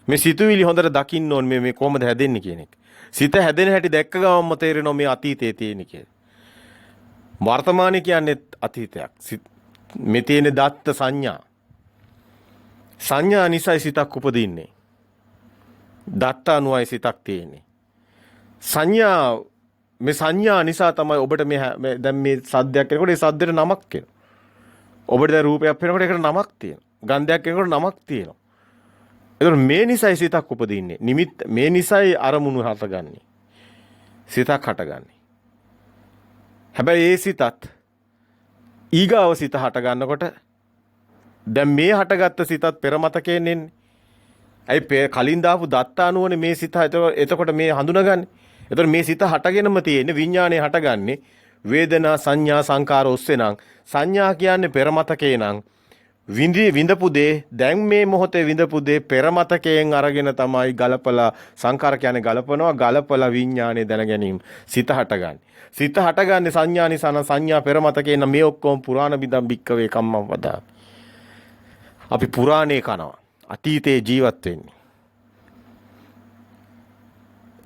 මේ සිතුවිලි හොඳට දකින්න ඕනේ මේ කොහොමද හැදෙන්නේ කියන එක. සිත හැදෙන හැටි දැක්ක ගමන්ම තේරෙනවා මේ අතීතයේ තියෙන කියලා. වර්තමානයේ කියන්නේ අතීතයක්. මේ තියෙන දත්ත සංඥා. සංඥා නිසයි සිතක් උපදින්නේ. දත්ත අනුවයි සිතක් තියෙන්නේ. මේ සංඥා නිසා තමයි ඔබට මේ දැන් මේ සද්දයක් එනකොට ඒ සද්දෙට නමක් කියනවා. ඔබට දැන් රූපයක් පේනකොට ඒකට නමක් තියෙනවා. ගන්ධයක් එනකොට නමක් තියෙනවා. ඒතර මේ නිසයි සිතක් උපදින්නේ. නිමිත්ත මේ නිසයි අරමුණු හටගන්නේ. සිතක් හටගන්නේ. හැබැයි ඒ සිතත් ඊගාව සිත හට ගන්නකොට දැන් මේ හටගත්ත සිතත් පෙර මතකයෙන් එන්නේ. ඇයි කලින් දාපු දත්ත අනුවනේ මේ සිත එතකොට මේ හඳුනගන්නේ. එතකොට මේ සිත හටගෙනම තියෙන්නේ විඥාණය හටගන්නේ වේදනා සංඥා සංකාර ඔස්සේ නම් සංඥා කියන්නේ පෙර මතකේ නම් විඳපු දේ දැන් මේ මොහොතේ විඳපු දේ පෙර මතකයෙන් අරගෙන තමයි ගලපලා සංකාර කියන්නේ ගලපලා විඥාණය දැන ගැනීම සිත හටගන්නේ. සිත හටගන්නේ සංඥා නිසා නම් සංඥා පෙර මතකේ නම් මේ ඔක්කොම පුරාණ බිදම් බික්කවේ කම්මම් වදා. අපි පුරාණේ කනවා. අතීතේ ජීවත් වෙන්නේ.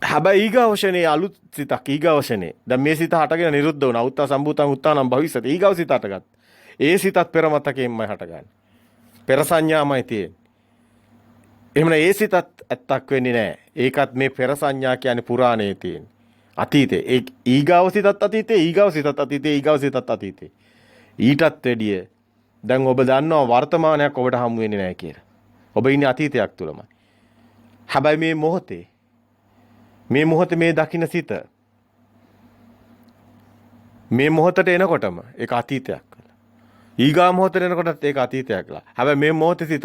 හැබැයි ඊගවශනේ අලුත් සිතක් ඊගවශනේ. දැන් මේ සිත හටගෙන නිරුද්ධ වුණා. උත්තා සම්භූතං උත්තානම් භවිස්සති. ඊගව සිත හටගත්. ඒ සිතත් පෙර මතකයෙන්මයි හටගන්නේ. පෙර සංඥාමයි තියෙන්නේ. එහෙමනම් ඒ සිතත් ඇත්තක් වෙන්නේ නැහැ. ඒකත් මේ පෙර සංඥා කියන්නේ පුරාණයේ තියෙන්නේ. අතීතේ. ඒ ඊගව සිතත් අතීතේ, ඊගව සිතත් අතීතේ, ඊගව සිතත් අතීතේ. ඊටත් වැඩිය දැන් ඔබ දන්නවා වර්තමානයක් ඔබට හමු වෙන්නේ නැහැ කියලා. ඔබ ඉන්නේ අතීතයක් තුලමයි. හැබැයි මේ මොහොතේ මේ දකින්න සිත මේ මොහොතට එනකොටම ඒක අතීතයක් වෙලා. ඊගා මොහොතට එනකොටත් ඒක අතීතයක් වෙලා. හැබැයි මේ මොහොතේ සිතත්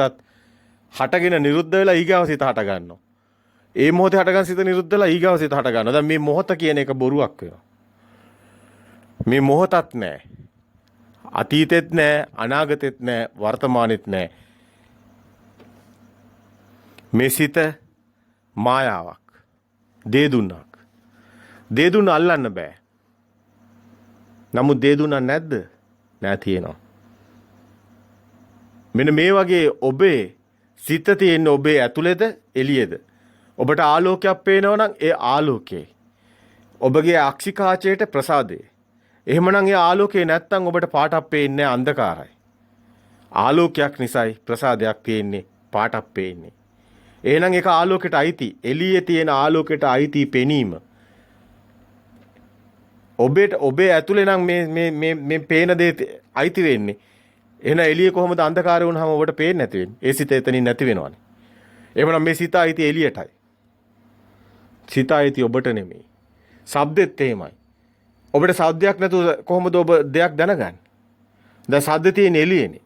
හටගෙන නිරුද්ධ වෙලා ඊගාව සිත හට ගන්නවා. ඒ මොහොතේ හටගන්න සිත නිරුද්ධ වෙලා ඊගාව සිත හට ගන්නවා. දැන් මේ මොහොත කියන එක බොරුවක් වෙනවා. මේ මොහොතත් නැහැ. අතීතෙත් නැහැ, අනාගතෙත් නැහැ, වර්තමානෙත් නැහැ. මේ සිත මායාවක්. දේදුන්නක්. දේදුන්න අල්ලන්න බෑ. නමුත් දේදුන්නක් නැද්ද? නෑ තියෙනවා. මෙන්න මේ වගේ ඔබේ සිත තියෙන ඔබේ ඇතුළේද එළියේද? ඔබට ආලෝකයක් පේනවා නම් ඒ ආලෝකේ ඔබගේ අක්ෂිකාචයට ප්‍රසාදේ. එහෙමනම් ඒ ආලෝකේ නැත්තම් ඔබට පාටක් පේන්නේ අන්ධකාරයි. ආලෝකයක් නිසායි ප්‍රසාදයක් තියෙන්නේ පාටක් පේන්නේ. එහෙනම් ඒක ආලෝකයට අයිති. එළියේ තියෙන ආලෝකයට අයිති පෙනීම. ඔබේ ඇතුලේ නම් මේ පේන දේ අයිති වෙන්නේ. එහෙනම් එළියේ කොහොමද අන්ධකාරය වුණාම ඔබට පේන්නේ නැති වෙන්නේ? ඒ සිත එතනින් නැති වෙනවනේ. එහෙනම් මේ සිත අයිති එළියටයි. සිත අයිති ඔබට නෙමෙයි. ශබ්දෙත් එහෙමයි. ඔබට ශබ්දයක් නැතුව කොහොමද ඔබ දෙයක් දැනගන්නේ? දැන් ශබ්ද තියෙන එළියේනේ.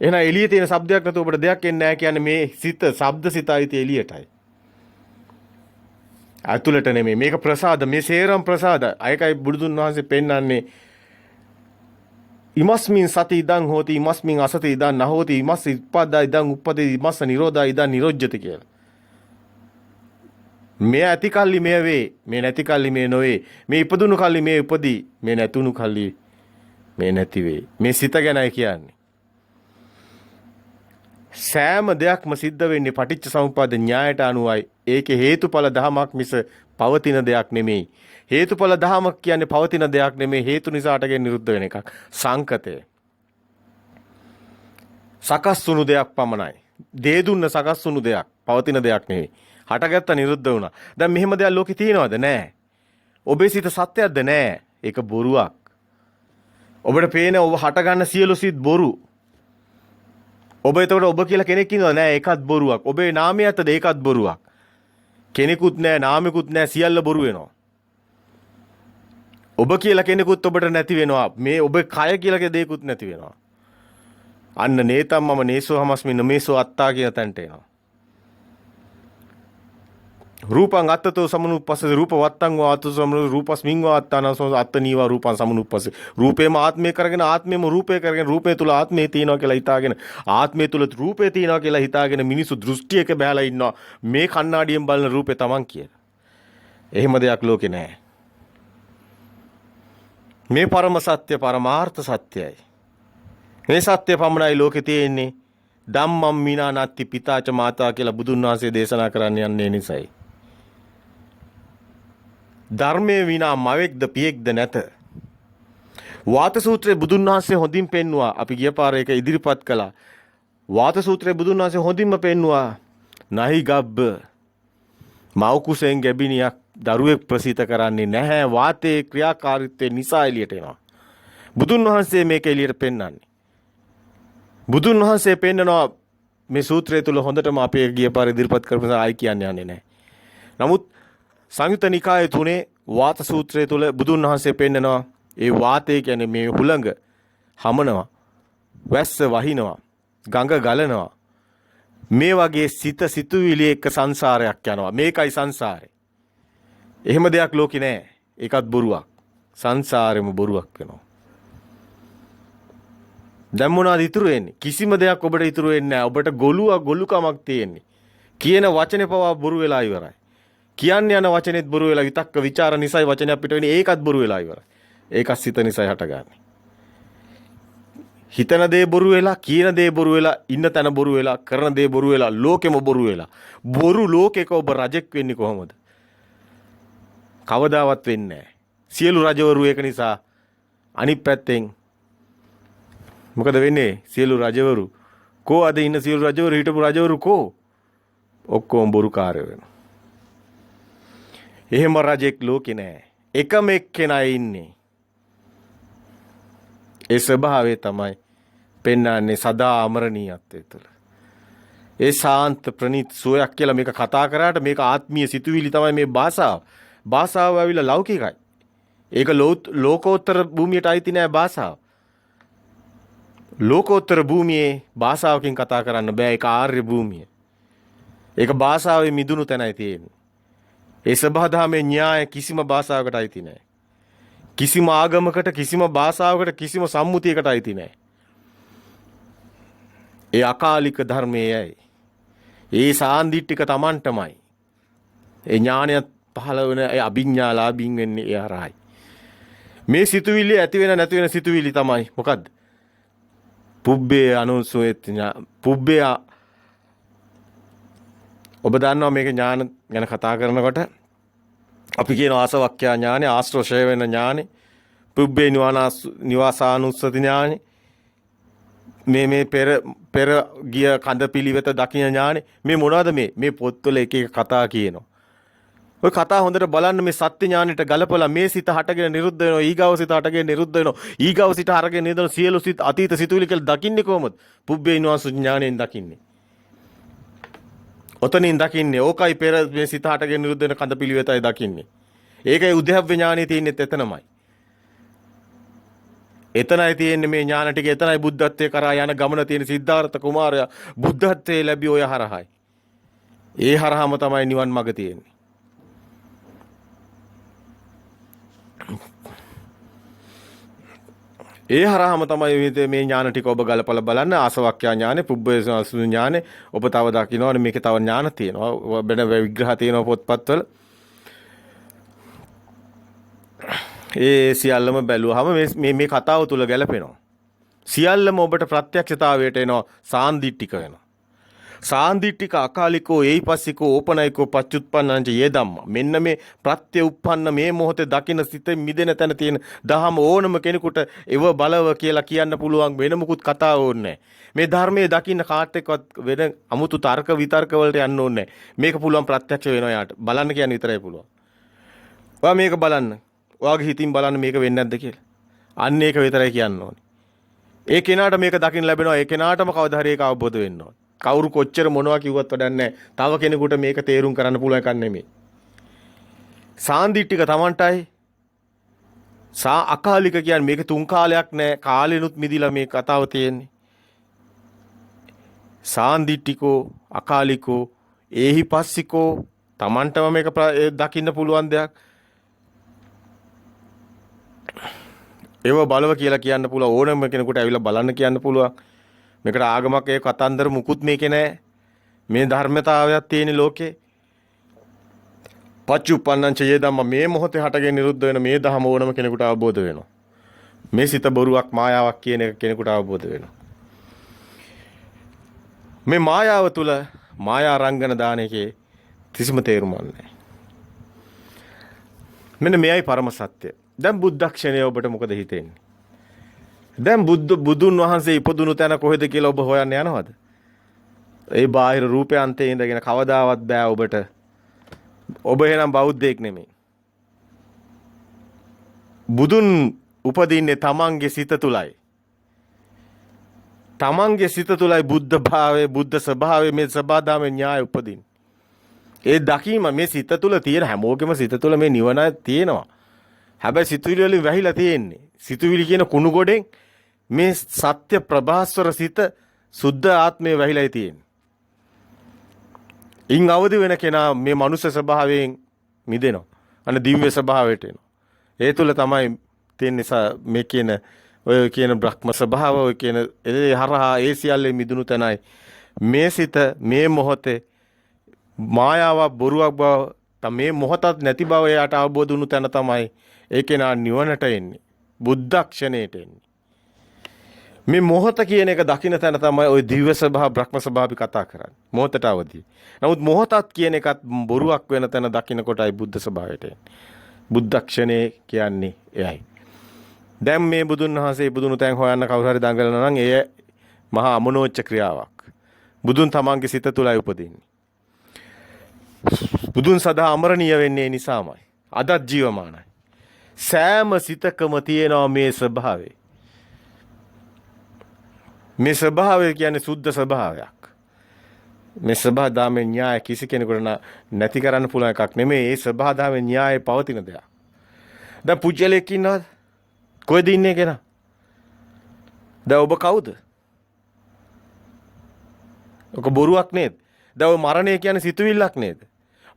එහෙනම් එළියේ තියෙන ශබ්දයක් නැතුව ඔබට දෙයක් එන්නේ නැහැ කියන්නේ මේ සිත ශබ්ද සිත අයිති එළියටයි. ඇතුළට නෙමෙයි. මේක ප්‍රසාද. මේ සේරම ප්‍රසාද. අයකයි බුදුන් වහන්සේ පෙන්වන්නේ ඉමස්මින් සති ඉදං හෝති ඉමස්මින් අසති ඉදං නහෝති ඉමස් ඉප්පදා ඉදං උප්පදේ ඉමස්ස නිරෝධා ඉදං නිරොජ්ජති කියලා. මේ ඇති කල්ලි මේ වේ. මේ නැති කල්ලි මේ නොවේ. මේ ඉපදුණු කල්ලි මේ උපදී. මේ නැතුණු කල්ලි මේ නැති වේ. මේ සිත ගැනයි කියන්නේ. සෑම දෙයක්ම සිද්ධ වෙන්නේ පටිච්ච සමුප්පාද න්‍යායට අනුවයි. ඒකේ හේතුඵල ධමයක් මිස පවතින දෙයක් නෙමෙයි. හේතුඵල ධමයක් කියන්නේ පවතින දෙයක් නෙමෙයි. හේතු නිසා අටගෙන නිරුද්ධ වෙන එකක්. සංකතය. සකස් වුණු දෙයක් පමණයි. දේ දුන්න සකස් වුණු දෙයක්. පවතින දෙයක් නෙමෙයි. හටගත්ත නිරුද්ධ වුණා. දැන් මෙහෙම දෙයක් ලෝකේ තියෙනවද? නැහැ. ඔබේ සිත සත්‍යයක්ද? නැහැ. ඒක බොරුවක්. ඔබට පේන ඔබ හට ගන්න සියලු සිත් බොරු. ඔබ එතකොට ඔබ කියලා කෙනෙක් ඉන්නවද? නෑ, ඒකත් බොරුවක්. ඔබේ නාමය ඇත්තද? ඒකත් බොරුවක්. කෙනෙකුත් නෑ, නාමෙකුත් නෑ, සියල්ල බොරු වෙනවා. ඔබ කියලා කෙනෙකුත් ඔබට නැති වෙනවා. මේ ඔබ කය කියලා දෙයක්කුත් නැති වෙනවා. අන්න නේතම් මම නේසෝ හමස්මි නමේසෝ අත්තා කියන තැනට එනවා. රූපං අත්තතෝ සමනුප්පස්සේ රූප වත්තං වාතෝ සමනු රූපස්මින් වාත්තාන අත්තනීවා රූපං සමනුප්පස්සේ රූපේම ආත්මය කරගෙන ආත්මෙම රූපේ කරගෙන රූපේ තුල ආත්මය තියෙනවා කියලා හිතාගෙන ආත්මය තුල රූපේ තියෙනවා කියලා හිතාගෙන මිනිසු දෘෂ්ටියක බහැලා ඉන්නවා මේ කණ්ණාඩියෙන් බලන රූපේ Taman කියලා. එහෙම දෙයක් ලෝකේ නැහැ. මේ පරම සත්‍ය පරමාර්ථ සත්‍යයි. මේ සත්‍ය පමණයි ලෝකේ තියෙන්නේ. ධම්මම් මිනා නත්ති පිතාච මාතා කියලා බුදුන් වහන්සේ දේශනා කරන්න යන්නේ නිසයි. ධර්මයේ විනා මවෙක්ද පියෙක්ද නැත. වාත සූත්‍රයේ බුදුන් වහන්සේ හොඳින් පෙන්නවා. අපි ගිය පාර ඒක ඉදිරිපත් කළා. වාත සූත්‍රයේ බුදුන් වහන්සේ හොඳින්ම පෙන්නවා. නහි ගබ්බ මව් කුසෙන් ගැබිනියක් දරුවෙක් ප්‍රසීත කරන්නේ නැහැ. වාතයේ ක්‍රියාකාරීත්වය නිසා එළියට එනවා. බුදුන් වහන්සේ මේක එළියට පෙන්වන්නේ. බුදුන් වහන්සේ පෙන්නනවා මේ සූත්‍රය තුල හොඳටම අපේ ගිය පාර ඉදිරිපත් කරපු නිසා ආයි කියන්නේ නැහැ. නමුත් සංයුත නිකායේ 3 වාත සූත්‍රය තුල බුදුන් වහන්සේ පෙන්නනවා ඒ වාතය කියන්නේ මේ හුළඟ හමනවා, වැස්ස වහිනවා, ගඟ ගලනවා. මේ වගේ සිතුවිලි එක්ක සංසාරයක් යනවා. මේකයි සංසාරේ. එහෙම දෙයක් ලෝකේ නැහැ. ඒකත් බොරුවක්. සංසාරෙම බොරුවක් වෙනවා. දැන් මොනවද ඉතුරු වෙන්නේ? කිසිම දෙයක් ඔබට ඉතුරු වෙන්නේ නැහැ. ඔබට ගොළුකමක් තියෙන්නේ. කියන වචනේ පවා බොරු වෙලා ඉවරයි. කියන්න යන වචනේත් බොරු වෙලා විතක්ක ਵਿਚාර නිසායි වචනය අපිට වෙන්නේ. ඒකත් බොරු වෙලා ඉවරයි. ඒකත් සිත නිසායි හටගන්නේ. හිතන දේ බොරු වෙලා, කියන දේ බොරු වෙලා, ඉන්න තැන බොරු වෙලා, කරන දේ බොරු වෙලා, ලෝකෙම බොරු වෙලා. බොරු ලෝකෙක ඔබ රජෙක් වෙන්නේ කොහොමද? කවදාවත් වෙන්නේ නැහැ. සියලු රජවරු ඒක නිසා අනිත් පැත්තෙන් මොකද වෙන්නේ? සියලු රජවරු කෝ අද ඉන්න සියලු රජවරු හිටපු රජවරු කෝ ඔක්කොම බොරුකාරයෝ වෙනවා. එහෙම රජෙක් ලෝකේ නැහැ. එකම එක්කෙනා ඉන්නේ. ඒ ස්වභාවය තමයි පෙන්වන්නේ සදා අමරණීයත්වය තුළ. ඒ ශාන්ත ප්‍රණීත සෝයක් කියලා මේක කතා කරාට මේක ආත්මීය සිතුවිලි තමයි මේ භාෂාව. භාෂාව ඇවිල්ලා ලෞකිකයි. ඒක ලෝකෝත්තර භූමියට අයිති නෑ භාෂාව. ලෝකෝත්තර භූමියේ භාෂාවකින් කතා කරන්න බෑ. ඒක ආර්ය භූමිය. ඒක භාෂාවේ මිදුණු තැනයි තියෙන්නේ. ඒ සබහාදහමේ න්‍යාය කිසිම භාෂාවකට අයිති නෑ. කිසිම ආගමකට, කිසිම භාෂාවකට, කිසිම සම්මුතියකට අයිති නෑ. ඒ අකාලික ධර්මයේයි. ඒ සාන්දිටික Tamanටමයි. ඒ ඥානය පහළ වෙන ඒ අභිඥාලාභින් වෙන්නේ ඒ හරහායි. මේ සිතුවිලි ඇති වෙන නැති වෙන සිතුවිලි තමයි මොකද්ද? පුබ්බේ අනුසෝයත් පුබ්බේ ඔබ දන්නවා මේක ඥාන ගැන කතා කරනකොට අපි කියන ආසවක්ඛ්‍යා ඥානෙ, ආශ්‍රෝෂය වෙන ඥානෙ, පුබ්බේ නිවාසානුස්සති ඥානෙ, මේ පෙර ගිය කඳ පිළිවෙත දකින ඥානෙ. මේ මොනවද මේ පොත්වල එක එක කතා කියනවා. ඔය කතා හොඳට බලන්න මේ සත්‍ය ඥානෙට ගලපලා මේ සිත හටගෙන නිරුද්ධ වෙනවා, ඊගාව සිත හටගෙන නිරුද්ධ වෙනවා, ඊගාව සිත හරගෙන නිරුද්ධ වෙනවා, සියලු සිත අතීත සිතුවිලි කියලා දකින්නේ කොහොමද? පුබ්බේ නිවාස ඥානෙන් දකින්නේ. ඔතනින් දකින්නේ ඕකයි පෙර මේ සිත හටගෙන නිරුද්ධ වෙන කඳ පිළිවෙතයි දකින්නේ. ඒකයි උද්‍යප්ප ඥානෙ තියෙන්නේ එතනමයි. එතනයි තියෙන්නේ මේ ඥාන ටික. එතනයි බුද්ධත්වයේ කරා යන ගමන තියෙන සිද්ධාර්ථ කුමාරයා බුද්ධත්වයේ ලැබි ඔය හරහායි. ඒ හරහාම තමයි නිවන් මඟ තියෙන්නේ. ඒ හරහාම තමයි මේ ඥාන ටික ඔබ ගලපලා බලන්න. ආසවක්ඛ්‍යා ඥානෙ, පුබ්බේ ඥානෙ ඔබ තව දකින්නවනේ. මේකේ තව ඥාන තියෙනවා. වෙන විග්‍රහ තියෙනවා පොත්පත්වල. ඒ සියල්ලම බැලුවාම මේ කතාව තුල ගැලපෙනවා. සියල්ලම ඔබට ප්‍රත්‍යක්ෂතාවයට එනවා. සාන්දිටික වෙනවා. සාන්දිටික අකාලිකෝ ඒයිපස්සිකෝ ඕපනයිකෝ පච්චුත්පන්නංච යේ ධම්මා. මෙන්න මේ ප්‍රත්‍ය උප්පන්න මේ මොහොතේ දකින්න සිත මිදෙන තැන තියෙන දහම ඕනම කෙනෙකුට එව බලව කියලා කියන්න පුළුවන්. වෙන මුකුත් කතා ඕනේ මේ ධර්මයේ දකින්න කාට එක්කවත් වෙන අමුතු තර්ක විතර්ක වලට යන්න ඕනේ මේක පුළුවන් ප්‍රත්‍යක්ෂ වෙනවා යාට. බලන්න කියන්නේ විතරයි පුළුවන්. ඔයා මේක බලන්න. ඔයාගේ හිතින් බලන්න මේක වෙන්නේ නැද්ද කියලා. අන්න ඒක විතරයි කියන්න ඕනේ. ඒ කෙනාට මේක දකින්න ලැබෙනවා. ඒ කෙනාටම කවදා හරි ඒක අවබෝධ වෙන්න ඕනේ. කවුරු කොච්චර මොනවා කිව්වත් වැඩක් නැහැ. තව කෙනෙකුට මේක තේරුම් කරන්න පුළුවන් එකක් නෙමෙයි. සාන්දිටික Tamanටයි අකාලික කියන්නේ මේක තුන් කාලයක් නැහැ. කාලෙනුත් මිදිලා මේ කතාව තියෙන්නේ. සාන්දිටිකෝ අකාලිකෝ ඒහිපස්සිකෝ Tamanටම මේක දකින්න පුළුවන් දෙයක්. ඒව බලව කියලා කියන්න පුළුවන්. ඕනම කෙනෙකුට ඇවිල්ලා බලන්න කියන්න පුළුවන්. මේකට ආගමක් ඒ කතන්දර මුකුත් මේකේ නැහැ. මේ ධර්මතාවයක් තියෙන ලෝකේ. පච්චුප්පන්නංච යේ ධම්ම මේ මොහොතේ හටගෙන නිරුද්ධ වෙන මේ ධම ඕනම කෙනෙකුට අවබෝධ වෙනවා. මේ සිත බොරුවක් මායාවක් කියන එක කෙනෙකුට අවබෝධ වෙනවා. මේ මායාව තුල මායා රංගන දාන එකේ කිසිම තේරුමක් නැහැ. මෙන්න මේයි පරම සත්‍ය. දැන් බුද්ධක්ෂණය ඔබට මොකද හිතෙන්නේ? දැන් බුදුන් වහන්සේ ඉපදුණු තැන කොහෙද කියලා ඔබ හොයන්න යනවද? ඒ බාහිර රූපයන්තේ ඉඳගෙන කවදාවත් බෑ ඔබට. ඔබ එහෙනම් බෞද්ධයෙක් නෙමෙයි. බුදුන් උපදින්නේ තමන්ගේ සිත තුලයි. තමන්ගේ සිත තුලයි බුද්ධ භාවයේ, බුද්ධ ස්වභාවයේ, මේ සබදාමේ න්‍යාය උපදින්නේ. ඒ දකීම මේ සිත තුල තියෙන හැමෝගෙම සිත තුල මේ නිවන තියෙනවා. හැබැයි සිතුවිලි වලින් වැහිලා තියෙන්නේ. සිතුවිලි කියන කුණු ගොඩෙන් මේ සත්‍ය ප්‍රභාස්වර සිත සුද්ධ ආත්මය වැහිලායි තියෙන්නේ. ඉන් අවදි වෙන කෙනා මේ මනුෂ්‍ය ස්වභාවයෙන් මිදෙනවා. අන්න දිව්‍ය ස්වභාවයට එනවා. ඒ තුල තමයි තියෙන්නේ මේ කියන ඔය කියන බ්‍රහ්ම ස්වභාව, ඔය කියන ඒ හරහා ඒ සියල්ලේ මිදුණු තැනයි මේ සිත මේ මොහොතේ මායාවක් බොරුවක් බව මේ මොහොතත් නැති බව එයාට අවබෝධ වුණු තැන තමයි ඒ කෙනා නිවනට එන්නේ. බුද්ධක්ෂණයට එන්නේ. මේ මොහොත කියන එක දකින්න තැන තමයි ওই දිව්‍ය ස්වභාව, බ්‍රහ්ම ස්වභාව කතා කරන්නේ. මොහොතට අවදි. නමුත් මොහොතත් කියන එකත් බොරුවක් වෙන තැන දකින්න කොටයි බුද්ධ ස්වභාවයට එන්නේ. බුද්ධක්ෂණේ කියන්නේ එයයි. දැන් මේ බුදුන් වහන්සේ බුදුන් තැන් හොයන්න කවුරු හරි දඟලනවා නම් එය මහා අමනෝච්ච ක්‍රියාවක්. බුදුන් තමන්ගේ සිත තුළයි උපදින්නේ. බුදුන් සදා අමරණීය වෙන්නේ නිසාමයි. අදත් ජීවමානයි. සෑම සිතකම තියෙනවා මේ ස්වභාවය. මේ ස්වභාවය කියන්නේ සුද්ධ ස්වභාවයක්. මේ ස්වභාවදාමේ න්‍යාය කිසි කෙනෙකුට නැති කරන්න පුළුවන් එකක් නෙමෙයි. ඒ ස්වභාවදාමේ න්‍යාය පවතින දෙයක්. දැන් පුජ්‍යලෙක් ඉන්නවද? කොහෙද ඉන්නේ කෙනා? දැන් ඔබ කවුද? ඔක බොරුවක් නේද? දැන් ඔය මරණය කියන්නේ සිතුවිල්ලක් නේද?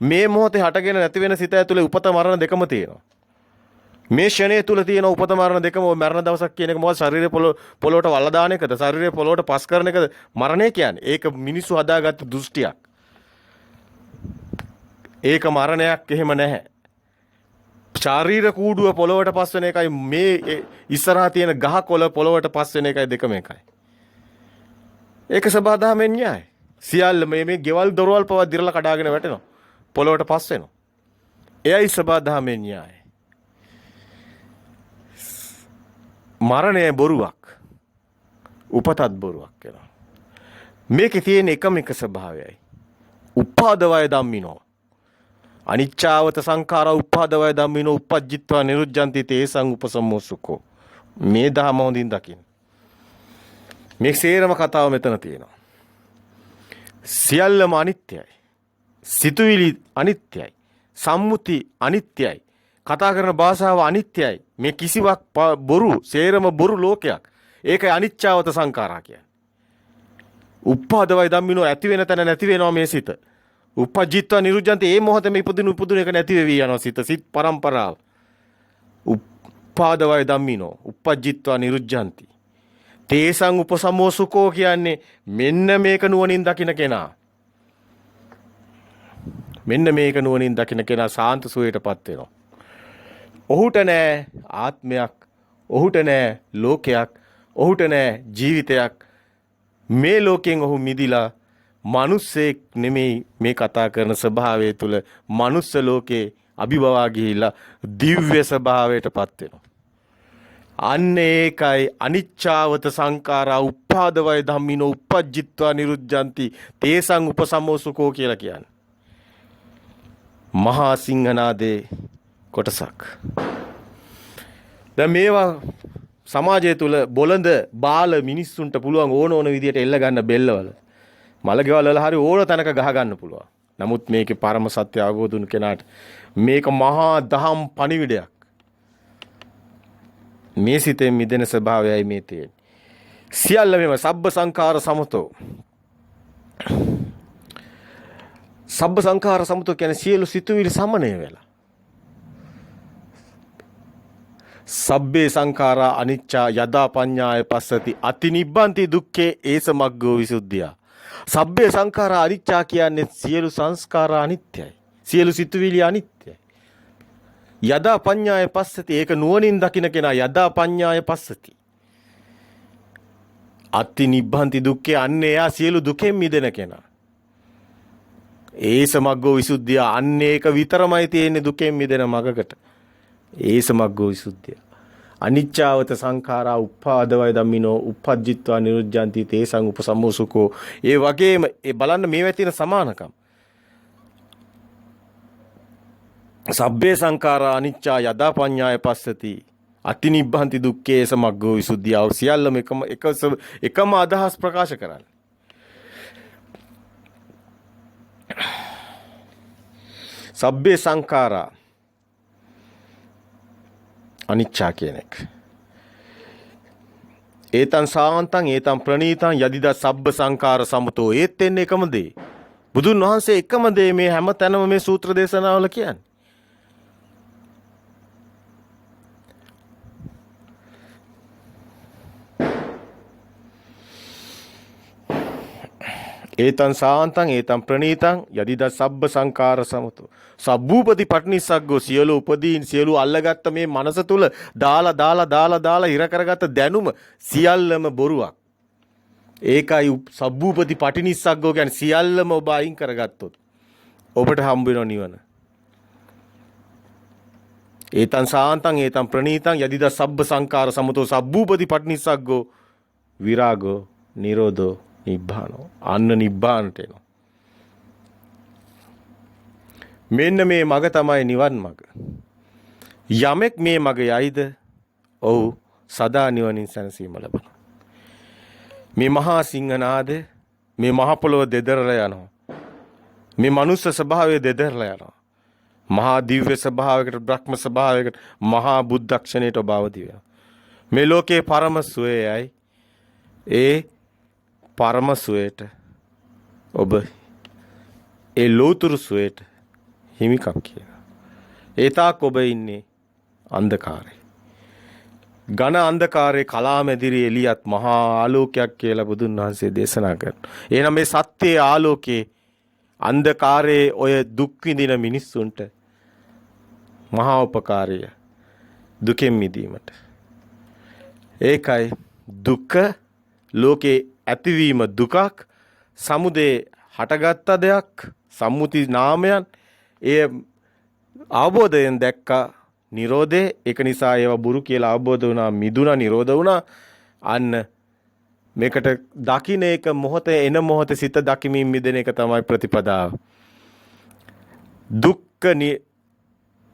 මේ මොහොතේ හටගෙන නැති වෙන සිත ඇතුලේ උපත මරණ දෙකම තියෙනවා. මේ ෂණය තුල තියෙන උපත මරණ දෙකම ඔය මරණ දවසක් කියන එක මොකද? ශරීරය පොළොවට වල්ලා දාන එකද? ශරීරය පොළොවට පස් කරන එකද? මරණය කියන්නේ. ඒක මිනිස්සු හදාගත්ත දෘෂ්ටියක්. ඒක මරණයක් එහෙම නැහැ. ශාරීර කූඩුව පොළොවට පස් වෙන එකයි මේ ඉස්සරහා තියෙන ගහ කොළ පොළොවට පස් වෙන එකයි දෙකම එකයි. ඒක සබදාමෙන් න්‍යාය. සියල්ල මේ ගෙවල් දොරවල් පවා දිරලා කඩාගෙන වැටෙනවා. පොළොවට පස් වෙනවා. එයයි සබදාමෙන් න්‍යාය. මරණය බොරුවක්. උපතත් බොරුවක් වෙනවා. මේකේ තියෙන එකම එක ස්වභාවයයි. උපාදවය ධම්මිනෝ. අනිච්චාවත සංඛාරා උපාදවය ධම්මිනෝ uppajjitva niruddhanti තේසං උපසම්මෝසුකෝ. මේ දහම හොඳින් දකින්න. මේ සේරම කතාව මෙතන තියෙනවා. සියල්ලම අනිත්‍යයි. සිතුවිලි අනිත්‍යයි. සම්මුති අනිත්‍යයි. කතා කරන භාෂාව අනිත්‍යයි. මේ කිසිවක් බොරු, සේරම බොරු ලෝකයක්. ඒකයි අනිච්චාවත සංඛාරා කියන්නේ. උපාදවය ධම්මිනෝ ඇති වෙන තැන නැති වෙනවා මේ සිත. uppajjitva niruddhanti මේ මොහොතේ ඉපදුන එක නැති වෙවි යනවා සිත. සිත් පරම්පරාව. උපාදවය ධම්මිනෝ uppajjitva niruddhanti තේසං උපසමෝසුකෝ කියන්නේ මෙන්න මේක නුවණින් දකින්න කෙනා. මෙන්න මේක නුවණින් දකින්න කෙනා සාන්ත සුවයටපත් වෙනවා. ඔහුට නෑ ආත්මයක්, ඔහුට නෑ ලෝකයක්, ඔහුට නෑ ජීවිතයක්. මේ ලෝකෙන් ඔහු මිදිලා මිනිස්සෙක් නෙමෙයි මේ කතා කරන ස්වභාවය තුළ මනුස්ස ලෝකේ අභිභවා ගිහිලා දිව්‍ය ස්වභාවයටපත් වෙනවා. අන්න ඒකයි අනිච්චාවත සංඛාරා උපාදවය ධම්මිනෝ uppajjitva niruddhanti තේසං උපසමෝසුකෝ කියලා කියන්නේ. මහා සිංහනාදේ කොටසක්. දැන් මේවා සමාජය තුළ බොළඳ බාල මිනිස්සුන්ට පුළුවන් ඕන විදියට එල්ල ගන්න බෙල්ලවල. මලගෙවල් වල හරි ඕන තැනක ගහ ගන්න පුළුවන්. නමුත් මේකේ පරම සත්‍ය අවබෝධ වුණ කෙනාට මේක මහා දහම් පණිවිඩයක්. මේ සිතෙන් මිදෙන ස්වභාවයයි මේ තියෙන්නේ. සියල්ල මේව සබ්බ සංඛාර සමතෝ. සබ්බ සංඛාර සමතෝ කියන්නේ සියලු සිතුවිලි සමනය වෙලා. සබ්බේ සංඛාරා අනිච්චා යදා පඤ්ඤාය පස්සති අතිනිබ්බන්ති දුක්ඛේ ඒස මග්ගෝ විසුද්ධිය. සබ්බේ සංඛාරා අනිච්චා කියන්නේ සියලු සංස්කාර අනිත්‍යයි. සියලු සිතුවිලි අනිත්‍යයි. යදා පඤ්ඤාය පස්සති ඒක නුවණින් දකින්න කෙනා යදා පඤ්ඤාය පස්සති. අතිනිබ්බන්ති දුක්ඛේ අන්නේ එයා සියලු දුකෙන් මිදෙන කෙනා. ඒස මග්ගෝ විසුද්ධිය අන්නේ ඒක විතරමයි තියෙන්නේ දුකෙන් මිදෙන මගකට. ඒස මග්ගෝ විසුද්ධිය. අනිච්චාවත සංඛාරා උපාදවය ධම්මිනෝ uppajjitva niruddhanti තේසං උපසම්මෝසුකෝ. ඒ වගේම ඒ බලන්න මේවා තියෙන සමානකම්. සබ්බේ සංඛාරා අනිච්චා යදා පඤ්ඤාය පස්සති අතිනිබ්බන්ති දුක්ඛේ ඒස මග්ගෝ විසුද්ධිය. සියල්ලම එකම අදහස් ප්‍රකාශ කරන්නේ. සබ්බේ සංඛාරා අනිච්චා කියන එක. ඒතං සාන්තං ඒතං ප්‍රණීතං යදිද සබ්බ සංඛාර සමතෝ. ඒත් එන්නේ එකම දේ. බුදුන් වහන්සේ එකම දේ මේ හැම තැනම මේ සූත්‍ර දේශනාවල කියන්නේ. ඒතං සාන්තං ඒතං ප්‍රණීතං යදිද සබ්බ සංඛාර සමතෝ. සබ්බූපති පට්නිසග්ගෝ සියලු උපදීන් සියලු අල්ලගත්ත මේ මනස තුල දාලා හිර කරගත්ත දැනුම සියල්ලම බොරුවක්. ඒකයි සබ්බූපති පටිනිස්සග්ගෝ කියන්නේ සියල්ලම ඔබ අයින් කරගත්තොත් ඔබට හම්බ වෙන නිවන. ඒතං සාන්තං ඒතං ප්‍රණීතං යදිද සබ්බ සංකාර සමතෝ සබ්බූපති පටිනිස්සග්ගෝ විරාගෝ නිරෝධෝ නිබ්බානෝ. අන්න නිබ්බානට එනවා. මෙන්න මේ මග තමයි නිවන් මග. යමෙක් මේ මග යයිද ඔහු සදා නිවනින් සැනසීම ලබනවා. මේ මහා සිංහනාද මේ මහ පොළොව දෙදරලා යනවා. මේ මනුස්ස ස්වභාවය දෙදරලා යනවා. මහා දිව්‍ය ස්වභාවයකට බ්‍රහ්ම ස්වභාවයකට මහා බුද්ධක්ෂණයට ඔබ අවදි වෙනවා. මේ ලෝකේ පරම සුවයයි ඒ පරම සුවයට ඔබ ඒ ලෝතුරු සුවයට හිමිකම් කියනවා. ඒ තාක් ඔබ ඉන්නේ අන්ධකාරේ. ඝන අන්ධකාරේ කලාමැදිරි එළියත් මහා ආලෝකයක් කියලා බුදුන් වහන්සේ දේශනා කරනවා. එහෙනම් මේ සත්‍යයේ ආලෝකේ අන්ධකාරයේ ඔය දුක් විඳින මිනිස්සුන්ට මහා උපකාරය දුකෙන් මිදීමට. ඒකයි දුක ලෝකේ ඇතිවීම දුකක්, සමුදය හටගත්ත දෙයක්, සම්මුති නාමයන් ඒ අවබෝධයෙන් දැක්කා නිරෝධේ. ඒක නිසා ඒවා බුරු කියලා අවබෝධ වුණා, මිදුණා, නිරෝධ වුණා. අන්න මේකට දකින්න එක මොහොතේ එන මොහොතේ සිත දකිමින් මිදෙන එක තමයි ප්‍රතිපදාව.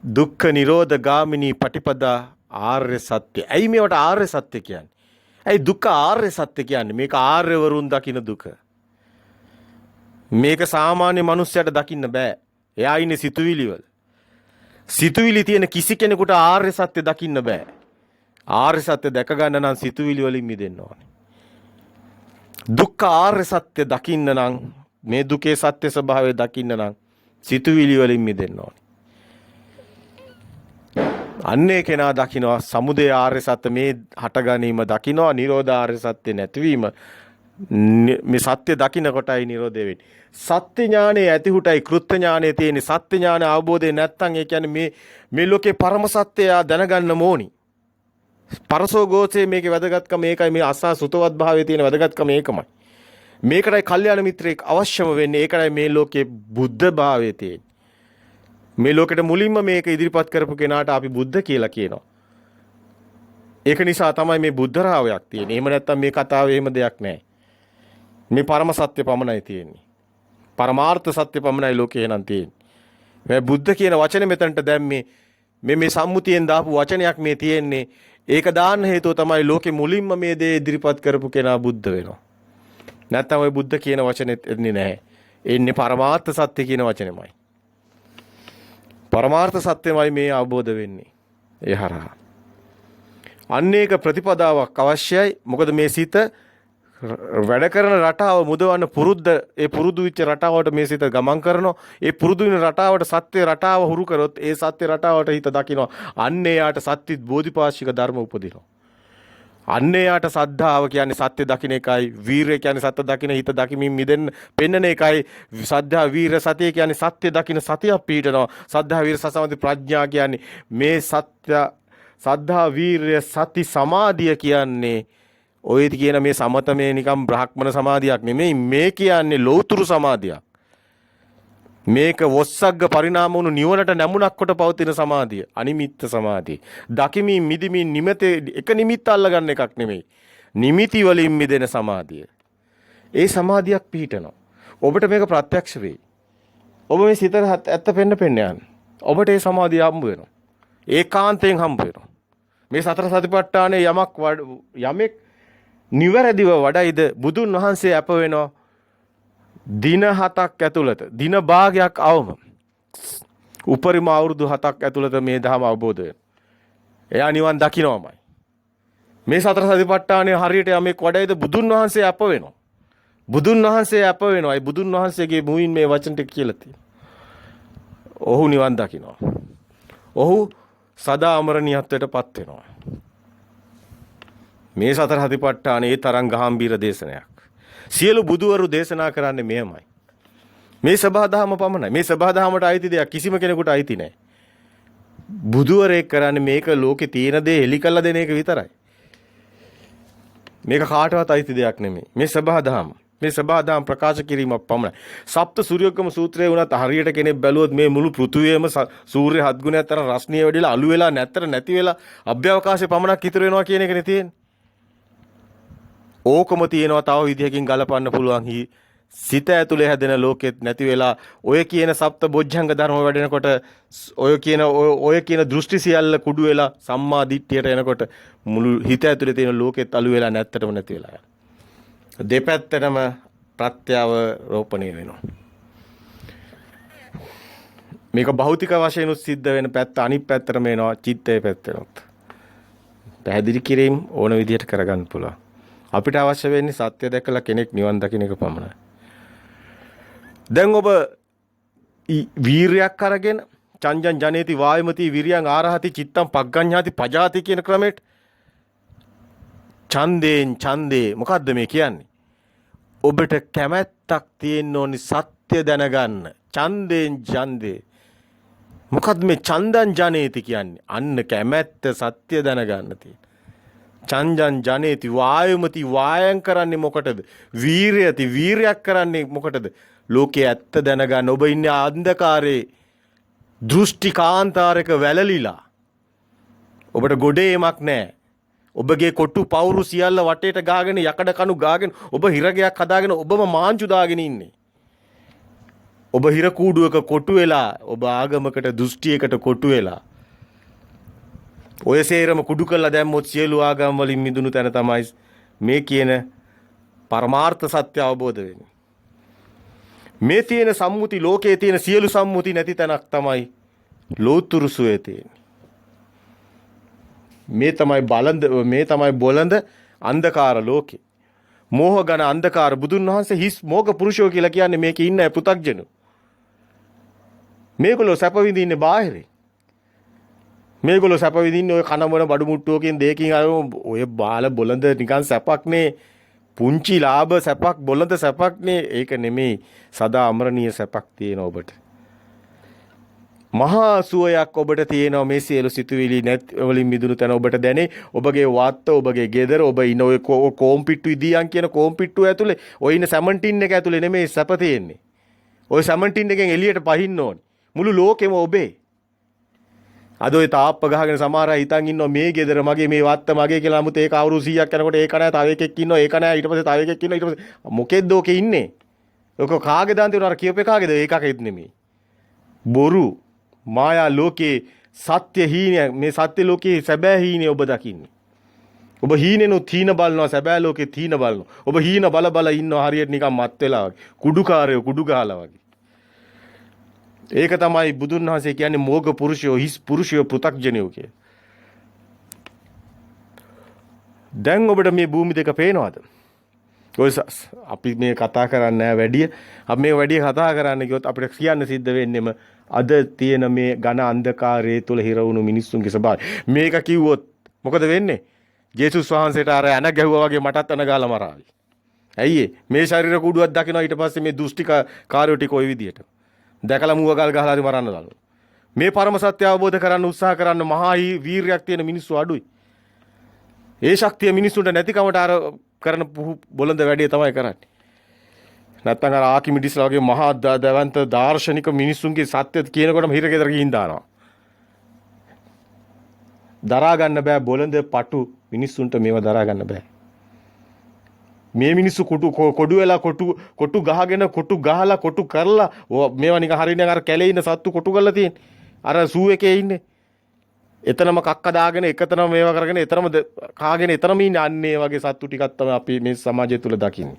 දුක්ඛ නිරෝධ ගාමිනී පටිපදා ආර්ය සත්‍ය. ඇයි මේවට ආර්ය සත්‍ය කියන්නේ? ඇයි දුක්ඛ ආර්ය සත්‍ය කියන්නේ? මේක ආර්යවරුන් දකින්න දුක. මේක සාමාන්‍ය මනුස්සයට දකින්න බෑ. එයා ඉන්නේ සිතුවිලි වල. සිතුවිලි තියෙන කිසි කෙනෙකුට ආර්ය සත්‍ය දකින්න බෑ. ආර්ය සත්‍ය දැක ගන්න නම් සිතුවිලි වලින් මිදෙන්න ඕනේ. දුක්ඛ ආර්ය සත්‍ය දකින්න නම් මේ දුකේ සත්‍ය ස්වභාවය දකින්න නම් සිතුවිලි වලින් මිදෙන්න ඕනේ. අන්නේ කෙනා දකිනවා සමුදය ආර්ය සත්‍ය මේ හට ගැනීම දකිනවා, නිරෝධ ආර්ය සත්‍ය නැතිවීම. මේ සත්‍ය දකින්න කොටයි නිරෝධය වෙන්නේ. සත්‍ය ඥානයේ ඇතිහුටයි කෘත්‍ය ඥානයේ තියෙන්නේ. සත්‍ය ඥාන අවබෝධය නැත්තම් ඒ කියන්නේ මේ ලෝකේ පරම සත්‍යය දැනගන්න ඕනි. පරසෝ ගෝසේ මේකේ වැදගත්කම ඒකයි. මේ අසා සුතවත් භාවයේ තියෙන වැදගත්කම ඒකමයි. මේකටයි කල්යාණ මිත්‍රයෙක් අවශ්‍යම වෙන්නේ. ඒකටයි මේ ලෝකේ බුද්ධ භාවයේ තියෙන්නේ. මේ ලෝකෙට මුලින්ම මේක ඉදිරිපත් කරපු කෙනාට අපි බුද්ධ කියලා කියනවා. ඒක නිසා තමයි මේ බුද්ධ රාවයක් තියෙන්නේ. එහෙම නැත්නම් මේ කතාවේ එහෙම දෙයක් නැහැ. මේ පරම සත්‍ය පමණයි තියෙන්නේ. පරමාර්ථ සත්‍ය පමණයි ලෝකේ එනන් තියෙන්නේ. මේ බුද්ධ කියන වචනේ මෙතනට දැම්මේ මේ සම්මුතියෙන් දාපු වචනයක් මේ තියෙන්නේ. ඒක දාන්න හේතුව තමයි ලෝකේ මුලින්ම මේ දේ ඉදිරිපත් කරපු කෙනා බුද්ධ වෙනවා. නැත්නම් ওই බුද්ධ කියන වචනේත් එන්නේ නැහැ. එන්නේ පරමාර්ථ සත්‍ය කියන වචනේමයි. පරමාර්ථ සත්‍යමයි මේ අවබෝධ වෙන්නේ. ඒ හරහා. අනේක ප්‍රතිපදාවක් අවශ්‍යයි. මොකද මේ සිත වැඩ කරන රටාව මුදවන්න පුරුද්ද ඒ පුරුදු වෙච්ච රටාවට මේ සිත ගමන් කරනවා. ඒ පුරුදු වෙන රටාවට සත්‍ය රටාව හුරු කරොත් ඒ සත්‍ය රටාවට හිත දකිනවා. අන්නේ යාට සත්‍ය බෝධිපාශික ධර්ම උපදිනවා. අන්නේ යාට සද්ධාව කියන්නේ සත්‍ය දකින්න එකයි. වීරය කියන්නේ සත්‍ය දකින්න හිත දකිමින් මිදෙන්න පෙන්නන එකයි. සද්ධා වීර සතිය කියන්නේ සත්‍ය දකින්න සතියක් පිහිටනවා. සද්ධා වීර සසමති ප්‍රඥා කියන්නේ මේ සත්‍ය සද්ධා වීරය සති සමාධිය කියන්නේ ඔය කියන මේ සමතමේ නිකම් බ්‍රහ්මන සමාධියක් නෙමෙයි. මේ කියන්නේ ලෞතුරු සමාධියක්. මේක වොස්සග්ග පරිණාම වුණු නිවනට නැමුණක් කොට පවතින සමාධිය. අනිමිත්ත සමාධිය. දකිමින් මිදිමින් නිමිතේ එක නිමිත්ත අල්ලගන්න එකක් නෙමෙයි. නිමිති වලින් මිදෙන සමාධිය. ඒ සමාධියක් පිහිටනවා. ඔබට මේක ප්‍රත්‍යක්ෂ වෙයි. ඔබ මේ සිතට ඇත්ත පෙන්න යන. ඔබට ඒ සමාධිය හම්බ වෙනවා. ඒකාන්තයෙන් හම්බ වෙනවා. මේ සතර සතිපට්ඨානයේ යමෙක් නිවැරදිව වඩයිද බුදුන් වහන්සේ අප වෙනවා දින 7ක් ඇතුළත දින භාගයක් අවම උපරිම අවුරුදු 7ක් ඇතුළත මේ ධර්ම අවබෝධ වෙනවා. එයා නිවන් දකින්නමයි. මේ සතර සතිපට්ඨානයේ හරියට යමෙක් වඩයිද බුදුන් වහන්සේ අප වෙනවා. බුදුන් වහන්සේ අප වෙනවා. ඒ බුදුන් වහන්සේගේ මුවින් මේ වචන ටික කියලා තියෙනවා. ඔහු නිවන් දකින්නවා. ඔහු සදා අමරණීයත්වයටපත් වෙනවා. මේ සතර සතිපට්ඨානයේ තරම් ගැඹීර දේශනයක්. සියලු බුදුවරු දේශනා කරන්නේ මෙයමයි. මේ සබහාදහම පමණයි. මේ සබහාදහමට අයිති දෙයක් කිසිම කෙනෙකුට අයිති නැහැ. බුදුවරයෙක් කරන්නේ මේක ලෝකේ තියෙන දේ එලි කරලා දෙන එක විතරයි. මේක කාටවත් අයිති දෙයක් නෙමෙයි. මේ සබහාදහම. මේ සබහාදහම් ප්‍රකාශ කිරීමක් පමණයි. සප්ත සූර්යෝගම සූත්‍රයේ වුණත් හරියට කෙනෙක් බැලුවොත් මේ මුළු පෘථුවියම සූර්ය හත් ගුණයක් තරම් රශ්මිය වෙඩිලා අලු වෙලා නැති වෙලා අභ්‍යවකාශයේ පමණක් ඉතුරු වෙනවා කියන එකනේ තියෙන්නේ. ඕකම තියෙනවා තව විදිහකින් ගලපන්න පුළුවන්. සිත ඇතුලේ හැදෙන ලෝකෙත් නැති වෙලා ඔය කියන සප්ත බොජ්ජංග ධර්ම වැඩෙනකොට ඔය කියන දෘෂ්ටි සියල්ල කුඩු වෙලා සම්මා දිට්ඨියට එනකොට මුළු හිත ඇතුලේ තියෙන ලෝකෙත් අලු වෙලා නැත්තටම නැති වෙලා යනවා. දෙපැත්තටම ප්‍රත්‍යවරෝපණය වෙනවා. මේක භෞතික වශයෙන් සිද්ධ වෙන පැත්ත අනිත් පැත්තටම එනවා චිත්තයේ පැත්තට. පැහැදිලි කිරීම ඕන විදිහට කරගන්න පුළුවන්. අපිට අවශ්‍ය වෙන්නේ සත්‍ය දැකලා කෙනෙක් නිවන් දකින්න එක පමණයි. දැන් ඔබ වීරයක් අරගෙන චංජන් ජනේති වායමති විරියං ආරහති චිත්තං පග්ගඤ්ඤාති පජාති කියන ක්‍රමයට ඡන්දේ මොකද්ද මේ කියන්නේ? ඔබට කැමැත්තක් තියෙන්න ඕනි සත්‍ය දැනගන්න. ඡන්දේ මොකද්ද මේ චන්දන් ජනේති කියන්නේ? අන්න කැමැත්ත සත්‍ය දැනගන්න තියෙන. චංජන් ජනේති වායමති වායම් කරන්නේ මොකටද? වීරයක් කරන්නේ මොකටද? ලෝකයේ ඇත්ත දැනගන්න. ඔබ ඉන්නේ අන්ධකාරයේ දෘෂ්ටි කාන්තාරයක වැළලිලා. ඔබට ගොඩේමක් නැහැ. ඔබගේ කොටු පවුරු සියල්ල වටේට ගාගෙන යකඩ කණු ගාගෙන ඔබ හිරගයක් හදාගෙන ඔබම මාංචු දාගෙන ඉන්නේ. ඔබ හිර කූඩුවක කොටු වෙලා ඔබ ආගමකට දෘෂ්ටියකට කොටු වෙලා ඔය සේරම කුඩු කරලා දැම්මොත් සියලු ආගම් වලින් මිදුණු තැන තමයි මේ කියන පරමාර්ථ සත්‍ය අවබෝධ වෙන්නේ. මේ තියෙන සම්මුති ලෝකයේ තියෙන සියලු සම්මුති නැති තැනක් තමයි ලෝතුරු සුවේ තියෙන්නේ. මේ තමයි බොළඳ අන්ධකාර ලෝකේ. මෝහ ගණ අන්ධකාර බුදුන් වහන්සේ හිස් මෝග පුරුෂයෝ කියලා කියන්නේ මේකේ ඉන්න පෘථග්ජනෝ. මේගොල්ලෝ සැප විඳින්නේ බාහිරේ. මේගොල්ලෝ සැප විඳින්නේ ඔය කනමන බඩු මුට්ටුවකින් දෙකකින් ඔය බාල බොළඳ නිකන් සැපක්නේ. පුංචි ලාභ සැපක් බොළඳ සැපක්නේ. ඒක නෙමෙයි සදා අමරණීය සැපක් තියෙන ඔබට. මහා සුවයක් ඔබට තියෙනවා මේ සියලු සිතුවිලි නැත් වලින් මිදුණු තැන ඔබට දැනේ. ඔබගේ වාත්ත ඔබගේ ගෙදර ඔබ ඉන ඔය කෝම්පිට්ටු ඉදියන් කියන කෝම්පිට්ටුව ඇතුලේ ඔය ඉන සැමන්ටින් එක ඇතුලේ නෙමෙයි සැප තියෙන්නේ. ඔය සැමන්ටින් එකෙන් එළියට පහින්න ඕනේ. මුළු ලෝකෙම ඔබේ. අද ඔය තාප්ප ගහගෙන සමහර අය හිතන් ඉන්නවා මේ ගෙදර මගේ මේ වාත්ත මගේ කියලා. නමුත් ඒක අවුරුදු 100ක් යනකොට ඒක නෑ තව එකෙක් ඉන්නවා. ඒක නෑ ඊට පස්සේ තව එකෙක් ඉන්නවා. ඊට පස්සේ මොකෙද්ද ඔකේ ඉන්නේ? ඔක කාගේ දාන් තියුණා කියප එකාගේද? ඒකකෙත් නෙමෙයි. බොරු මායා ලෝකේ සත්‍ය හීනය. මේ සත්‍ය ලෝකේ සැබෑ හීනය ඔබ දකින්නේ. ඔබ හීනෙනුත් හීන බලනවා. සැබෑ ලෝකේ හීන බලනවා. ඔබ හීන බල ඉන්නවා හරියට නිකන් මත් වෙලා වගේ. කුඩුකාරයෝ කුඩු ගහලා වගේ. ඒක තමයි බුදුන් වහන්සේ කියන්නේ මෝග පුරුෂයෝ හිස් පුරුෂයෝ පෘථග්ජනයෝ කිය. දැන් ඔබට මේ භූමි දෙක පේනවද? ඔය අපි මේ කතා කරන්නේ නැහැ වැඩි. අපි මේ වැඩි කතා කරන්න ගියොත් අපිට කියන්න සිද්ධ වෙන්නේම අද තියෙන මේ ඝන අන්ධකාරයේ තුල හිර වුණු මිනිස්සුන්ගේ ස්වභාවය. මේක කිව්වොත් මොකද වෙන්නේ? ජේසුස් වහන්සේට අර අන ගැහුවා වගේ මටත් අන ගාලා මරාවි. ඇයි මේ ශරීර කුඩුවක් දකිනවා ඊට පස්සේ මේ දුෂ්ටික කාර්යෝ ටික ওই විදියට. දැකලා මුවගල් ගහලා හරි මරන්න දානවා. මේ පරම සත්‍ය අවබෝධ කරගන්න උත්සාහ කරන්න මහා වීරියක් තියෙන මිනිස්සු අඩුයි. ඒ ශක්තිය මිනිස්සුන්ට නැතිකමට අර කරන බොළඳ වැඩේ තමයි කරන්නේ. නැත්තම් අර ආකිමිඩිස්ලා වගේ මහා දවන්ත දාර්ශනික මිනිස්සුන්ගේ සත්‍ය කියනකොටම හිරගෙදර ගිහින් දානවා. දරා ගන්න බෑ බොළඳ පටු මිනිස්සුන්ට මේව දරා ගන්න බෑ. මේ මිනිස්සු කොඩු වෙලා කොටු ගහගෙන කොටු ගහලා කොටු කරලා මේවා නිකන් හරියන අර කැලේ ඉන්න සත්තු කොටු කරලා තියෙන. අර සූ එකේ ඉන්නේ. එතනම කක්ක දාගෙන එකතනම මේවා කරගෙන එතරම් කාගෙන එතරම් ඉන්නේ අන්නේ වගේ සත්තු ටිකක් තමයි අපි මේ සමාජය තුල දකින්නේ.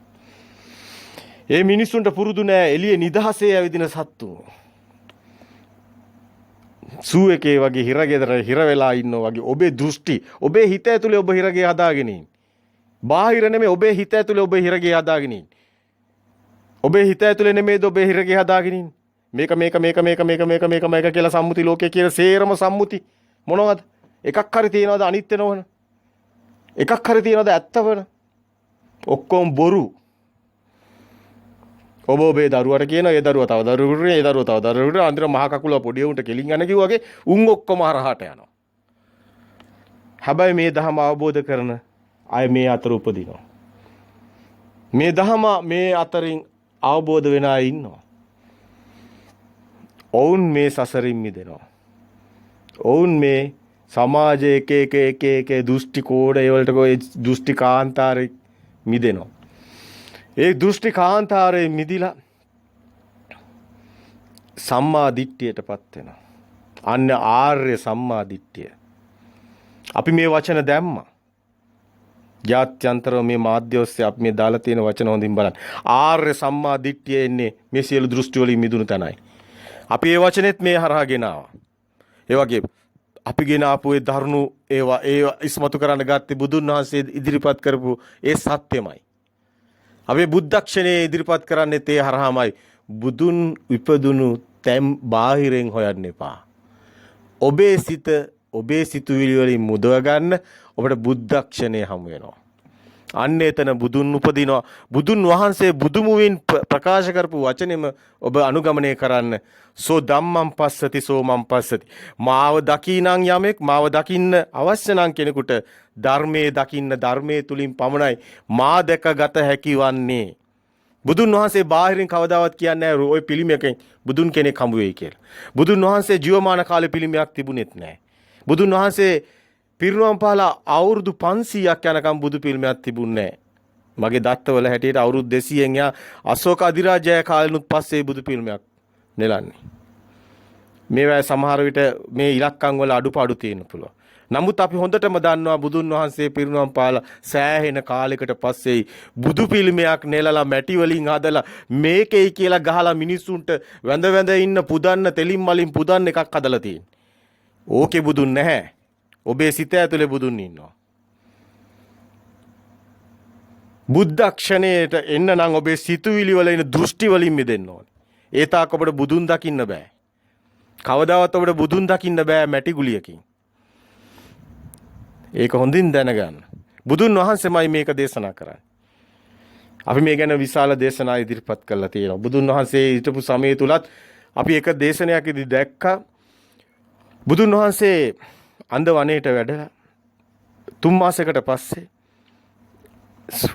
ඒ මිනිස්සුන්ට පුරුදු නෑ එළියේ නිදහසේ ඇවිදින සත්තු. සූ එකේ වගේ හිරගෙදර හිර වෙලා ඉන්නවා වගේ ඔබේ දෘෂ්ටි ඔබේ හිත ඇතුලේ ඔබ හිරගේ හදාගෙන ඉන්නේ. බාහිර නෙමෙයි ඔබේ හිත ඇතුලේ ඔබ හිරගේ හදාගෙන ඉන්නේ. ඔබේ හිත ඇතුලේ නෙමෙයිද ඔබේ හිරගේ හදාගෙන ඉන්නේ. මේක කියලා සම්මුති ලෝකයේ කියන සේරම සම්මුති මොනවද? එකක් හරි තියනවද අනිත්‍ය නොවන? එකක් හරි තියනවද ඇත්ත වෙන? ඔක්කොම බොරු. ඔබේ දරුවට කියන ඒ දරුවා තව දරුවෙකුට ඒ දරුවා තව දරුවෙකුට අන්තිම මහා කකුල පොඩි උන්ට කෙලින් යන කිව්වාගේ උන් ඔක්කොම හරහාට යනවා. හැබැයි මේ ධර්ම අවබෝධ කරන අය මේ අතර උපදිනවා. මේ දහම මේ අතරින් අවබෝධ වෙන අය ඉන්නවා. ඔවුන් මේ සසරින් මිදෙනවා. ඔවුන් මේ සමාජයේ එක දෘෂ්ටි කෝඩ ඒවලට කොයි දෘෂ්ටි කාන්තාරේ මිදෙනවා. ඒ දෘෂ්ටි කාන්තාරේ මිදිලා සම්මා දිට්ඨියටපත් වෙනවා. අන්න ආර්ය සම්මා දිට්ඨිය. අපි මේ වචන දැම්මා. ජාත්‍යන්තරව මේ මාධ්‍ය ඔස්සේ අපි මේ දාලා තියෙන වචන හොඳින් බලන්න. ආර්ය සම්මා දිට්ඨිය එන්නේ මේ සියලු දෘෂ්ටි වලින් මිදුණු තැනයි. අපි මේ වචනේත් මේ හරහා ගෙනාවා. ඒ වගේ අපි ගෙන ආපු ඒ ධර්ණු ඒවා ඉස්මතු කරන්න ගත්තේ බුදුන් වහන්සේ ඉදිරිපත් කරපු ඒ සත්‍යමයි. අපි බුද්ධක්ෂණේ ඉදිරිපත් කරන්නේ ඒ හරහාමයි. බුදුන් ඉපදුණු තැම් බාහිරෙන් හොයන්න එපා. ඔබේ සිත ඔබේ සිතුවිලි වලින් මුදව ගන්න ඔබට බුද්ධක්ෂණය හමු වෙනවා. අන්න එතන බුදුන් උපදිනවා. බුදුන් වහන්සේ බුදුමුවින් ප්‍රකාශ කරපු වචනෙම ඔබ අනුගමනය කරන්න. සෝ ධම්මං පස්සති සෝ මං පස්සති. මාව දකිනං යමෙක් මාව දකින්න අවශ්‍ය නම් කෙනෙකුට ධර්මයේ දකින්න ධර්මයේ තුලින් පමණයි මා දැකගත හැකි වන්නේ. බුදුන් වහන්සේ බාහිරින් කවදාවත් කියන්නේ නැහැ ඔය පිළිමයකින් බුදුන් කෙනෙක් හමු වෙයි කියලා. බුදුන් වහන්සේ ජීවමාන කාලේ පිළිමයක් තිබුණෙත් නැහැ. බුදුන් වහන්සේ පිරිනුවම් පාලා අවුරුදු 500ක් යනකම් බුදු පිළිමයක් තිබුණේ නැහැ. මගේ දත්තවල හැටියට අවුරුදු 200න් යා අශෝක අධිරාජය කාලෙනුත් පස්සේ බුදු පිළිමයක් නෙලන්නේ. මේවා සමහර විට මේ ඉලක්කම් වල අඩුපාඩු තියෙන්න පුළුවන්. නමුත් අපි හොඳටම දන්නවා බුදුන් වහන්සේ පිරිනුවම් පාලා සෑහෙන කාලයකට පස්සේ බුදු පිළිමයක් නෙලලා මැටි වලින් හදලා මේකේ කියලා ගහලා මිනිස්සුන්ට වැඳ වැඳ ඉන්න පුදන්න තෙලින් මලින් පුදන්න එකක් හදලා තියෙන්නේ. ඕකේ බුදුන් නැහැ. ඔබේ සිත ඇතුලේ බුදුන් ඉන්නවා. බුද්ධක්ෂණයට එන්න නම් ඔබේ සිතුවිලි වල ඉන්න දෘෂ්ටි වලින් මිදෙන්න ඕනේ. ඒ තාක් ඔබට බුදුන් දකින්න බෑ. කවදාවත් ඔබට බුදුන් දකින්න බෑ මැටි ගුලියකින්. ඒක හොඳින් දැනගන්න. බුදුන් වහන්සේමයි මේක දේශනා කරන්නේ. අපි මේ ගැන විශාල දේශනා ඉදිරිපත් කළා තියෙනවා. බුදුන් වහන්සේ හිටපු සමය තුලත් අපි එක දේශනයකදී දැක්කා බුදුන් වහන්සේ අන්ද වනයේට වැඩලා 3 මාසයකට පස්සේ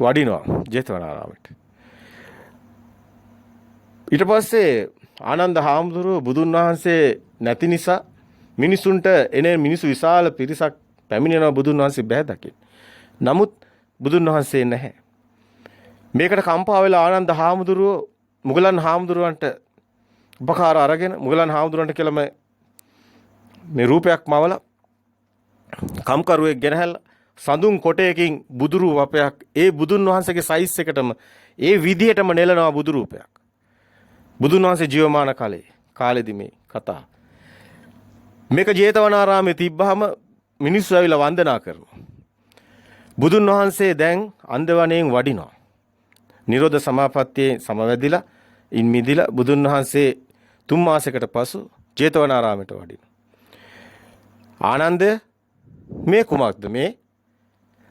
වඩිනවා ජේතවනාරාමයට. ඊට පස්සේ ආනන්ද හාමුදුරුවෝ බුදුන් වහන්සේ නැති නිසා මිනිසුන්ට මිනිසු විශාල පිරිසක් පැමිණෙනවා බුදුන් වහන්සේ බෑ දකින්න. නමුත් බුදුන් වහන්සේ නැහැ. මේකට කම්පා වෙලා ආනන්ද හාමුදුරුවෝ මුගලන් හාමුදුරුවන්ට උපකාර අරගෙන මුගලන් හාමුදුරුවන්ට කියලා මේ රූපයක් මවලා කම්කරුවෙක් ගෙනහැල්ලා සඳුන් කොටයකින් බුදුරු වපයක් ඒ බුදුන් වහන්සේගේ සයිස් එකටම ඒ විදිහටම නෙලනවා බුදු රූපයක්. බුදුන් වහන්සේ ජීවමාන කාලෙදි මේ කතා. මේක ජේතවනාරාමේ තිබ්බහම මිනිස්සු ඇවිල්ලා වන්දනා කරනවා. බුදුන් වහන්සේ දැන් අන්දවණයෙන් වඩිනවා. නිරෝධ සමාපත්තියේ සමවැදිලා ඉන් මිදිලා බුදුන් වහන්සේ 3 මාසයකට පසු ජේතවනාරාමයට වඩිනවා. ආනන්ද මේ කුමක්ද මේ?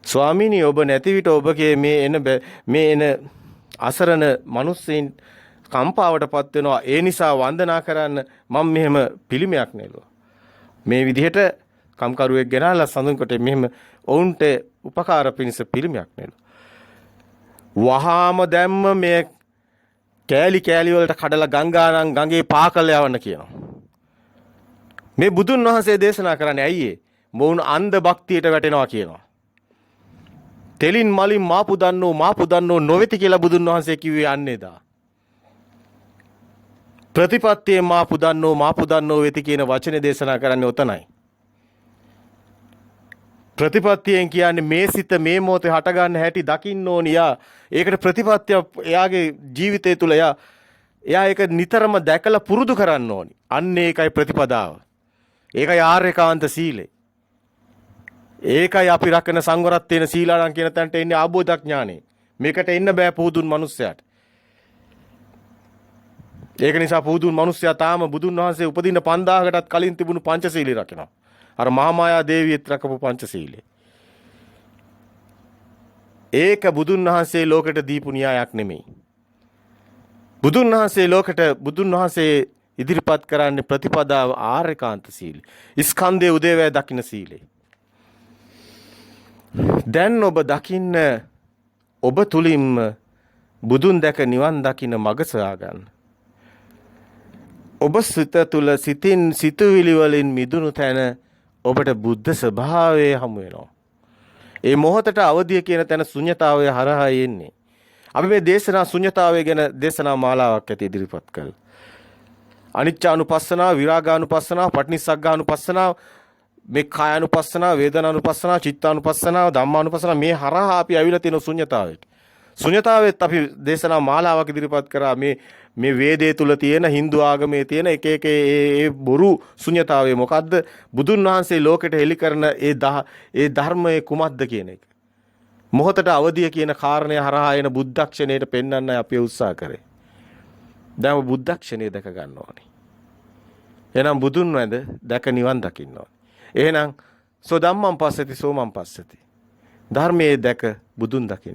ස්වාමීනි ඔබ නැති විට ඔබගේ මේ එන අසරණ මිනිස්සුන් කම්පාවටපත් වෙනවා. ඒ නිසා වන්දනා කරන්න මම මෙහෙම පිළිමයක් නෙළුවා. මේ විදිහට කම්කරුවෙක් ගෙනල්ලා සඳුන් කොටේ මෙහෙම ඔවුන්ට උපකාර පිණිස පිළිමයක් නෙළුවා. වහාම දැම්ම මේ කෑලි වලට කඩලා ගංගානම් ගඟේ පාකල යවන්න කියනවා. මේ බුදුන් වහන්සේ දේශනා කරන්නේ ඇයි ඒ? මොවුන් අන්ධ භක්තියට වැටෙනවා කියනවා. තෙලින් මලින් මාපු දන්නෝ නොවේති කියලා බුදුන් වහන්සේ කිව්වේ අන්නේදා. ප්‍රතිපත්තියේ මාපු දන්නෝ වෙති කියන වචනේ දේශනා කරන්නේ ඔතනයි. ප්‍රතිපත්තියෙන් කියන්නේ මේ සිත මේ මොහොතේ හට ගන්න හැටි දකින්න ඕනි. ඒකට ප්‍රතිපත්තිය එයාගේ ජීවිතය තුළ එයා ඒක නිතරම දැකලා පුරුදු කරන්න ඕනි. අන්න ඒකයි ප්‍රතිපදාව. ඒකයි ආර්යකාන්ත සීලය. ඒකයි අපි රකින සංවරත්වයෙන් සීලාරම් කියන තැනට එන්නේ ආબોධඥානෙ. මේකට එන්න බෑ පුදුන් මිනිස්සයාට. ඒක නිසා පුදුන් මිනිස්සයා තාම බුදුන් වහන්සේ උපදින්න 5000කටත් කලින් තිබුණු පංචශීලී රකිනවා. අර මහාමායා දේවියත් රකපු පංචශීලය. ඒක බුදුන් වහන්සේ ලෝකෙට දීපු න්‍යායක් නෙමෙයි. බුදුන් වහන්සේ ඉදිරිපත් කරන්නේ ප්‍රතිපදාව ආර්යකාන්ත සීලය. ස්කන්ධයේ උදේවැය දකින්න සීලය. දැන් ඔබ දකින්න ඔබ තුලින්ම බුදුන් දැක නිවන් දකින්න මඟ සොයා ගන්න. ඔබ සිත තුළ සිතින් සිතුවිලි වලින් මිදුණු තැන ඔබට බුද්ධ ස්වභාවය හමු වෙනවා. ඒ මොහොතට අවදිය කියන තැන ශුන්‍යතාවය හරහා එන්නේ. අපි මේ දේශනා ශුන්‍යතාවය ගැන දේශනා මාලාවක් ඇති ඉදිරිපත් කළා. අනිච්චානුපස්සනාව, විරාගානුපස්සනාව, පටිනිස්සග්ගානුපස්සනාව, මේ කායානුපස්සනාව, වේදනානුපස්සනාව, චිත්තානුපස්සනාව, ධම්මානුපස්සනාව මේ හරහා අපි ඇවිල්ලා තියෙන ශුන්‍යතාවයට. ශුන්‍යතාවෙත් අපි දේශනා මාලාවක් ඉදිරිපත් කරා මේ වේදයේ තුල තියෙන Hindu ආගමේ තියෙන එක එක ඒ බොරු ශුන්‍යතාවය මොකද්ද? බුදුන් වහන්සේ ලෝකෙට හෙළි කරන ඒ ධර්මයේ කුමක්ද කියන එක. මොහොතට අවදිය කියන කාරණය හරහා එන බුද්ධක්ෂණයට පෙන්වන්නයි අපි උත්සාහ කරේ. දැන් බුද්ධක්ෂණය දැක ගන්න ඕනේ. එහෙනම් බුදුන් වැඳ දැක නිවන් දකින්න ඕනේ. එහෙනම් සෝ ධම්මං පස්සති සෝ මං පස්සති. ධර්මයේ දැක බුදුන් දකින්න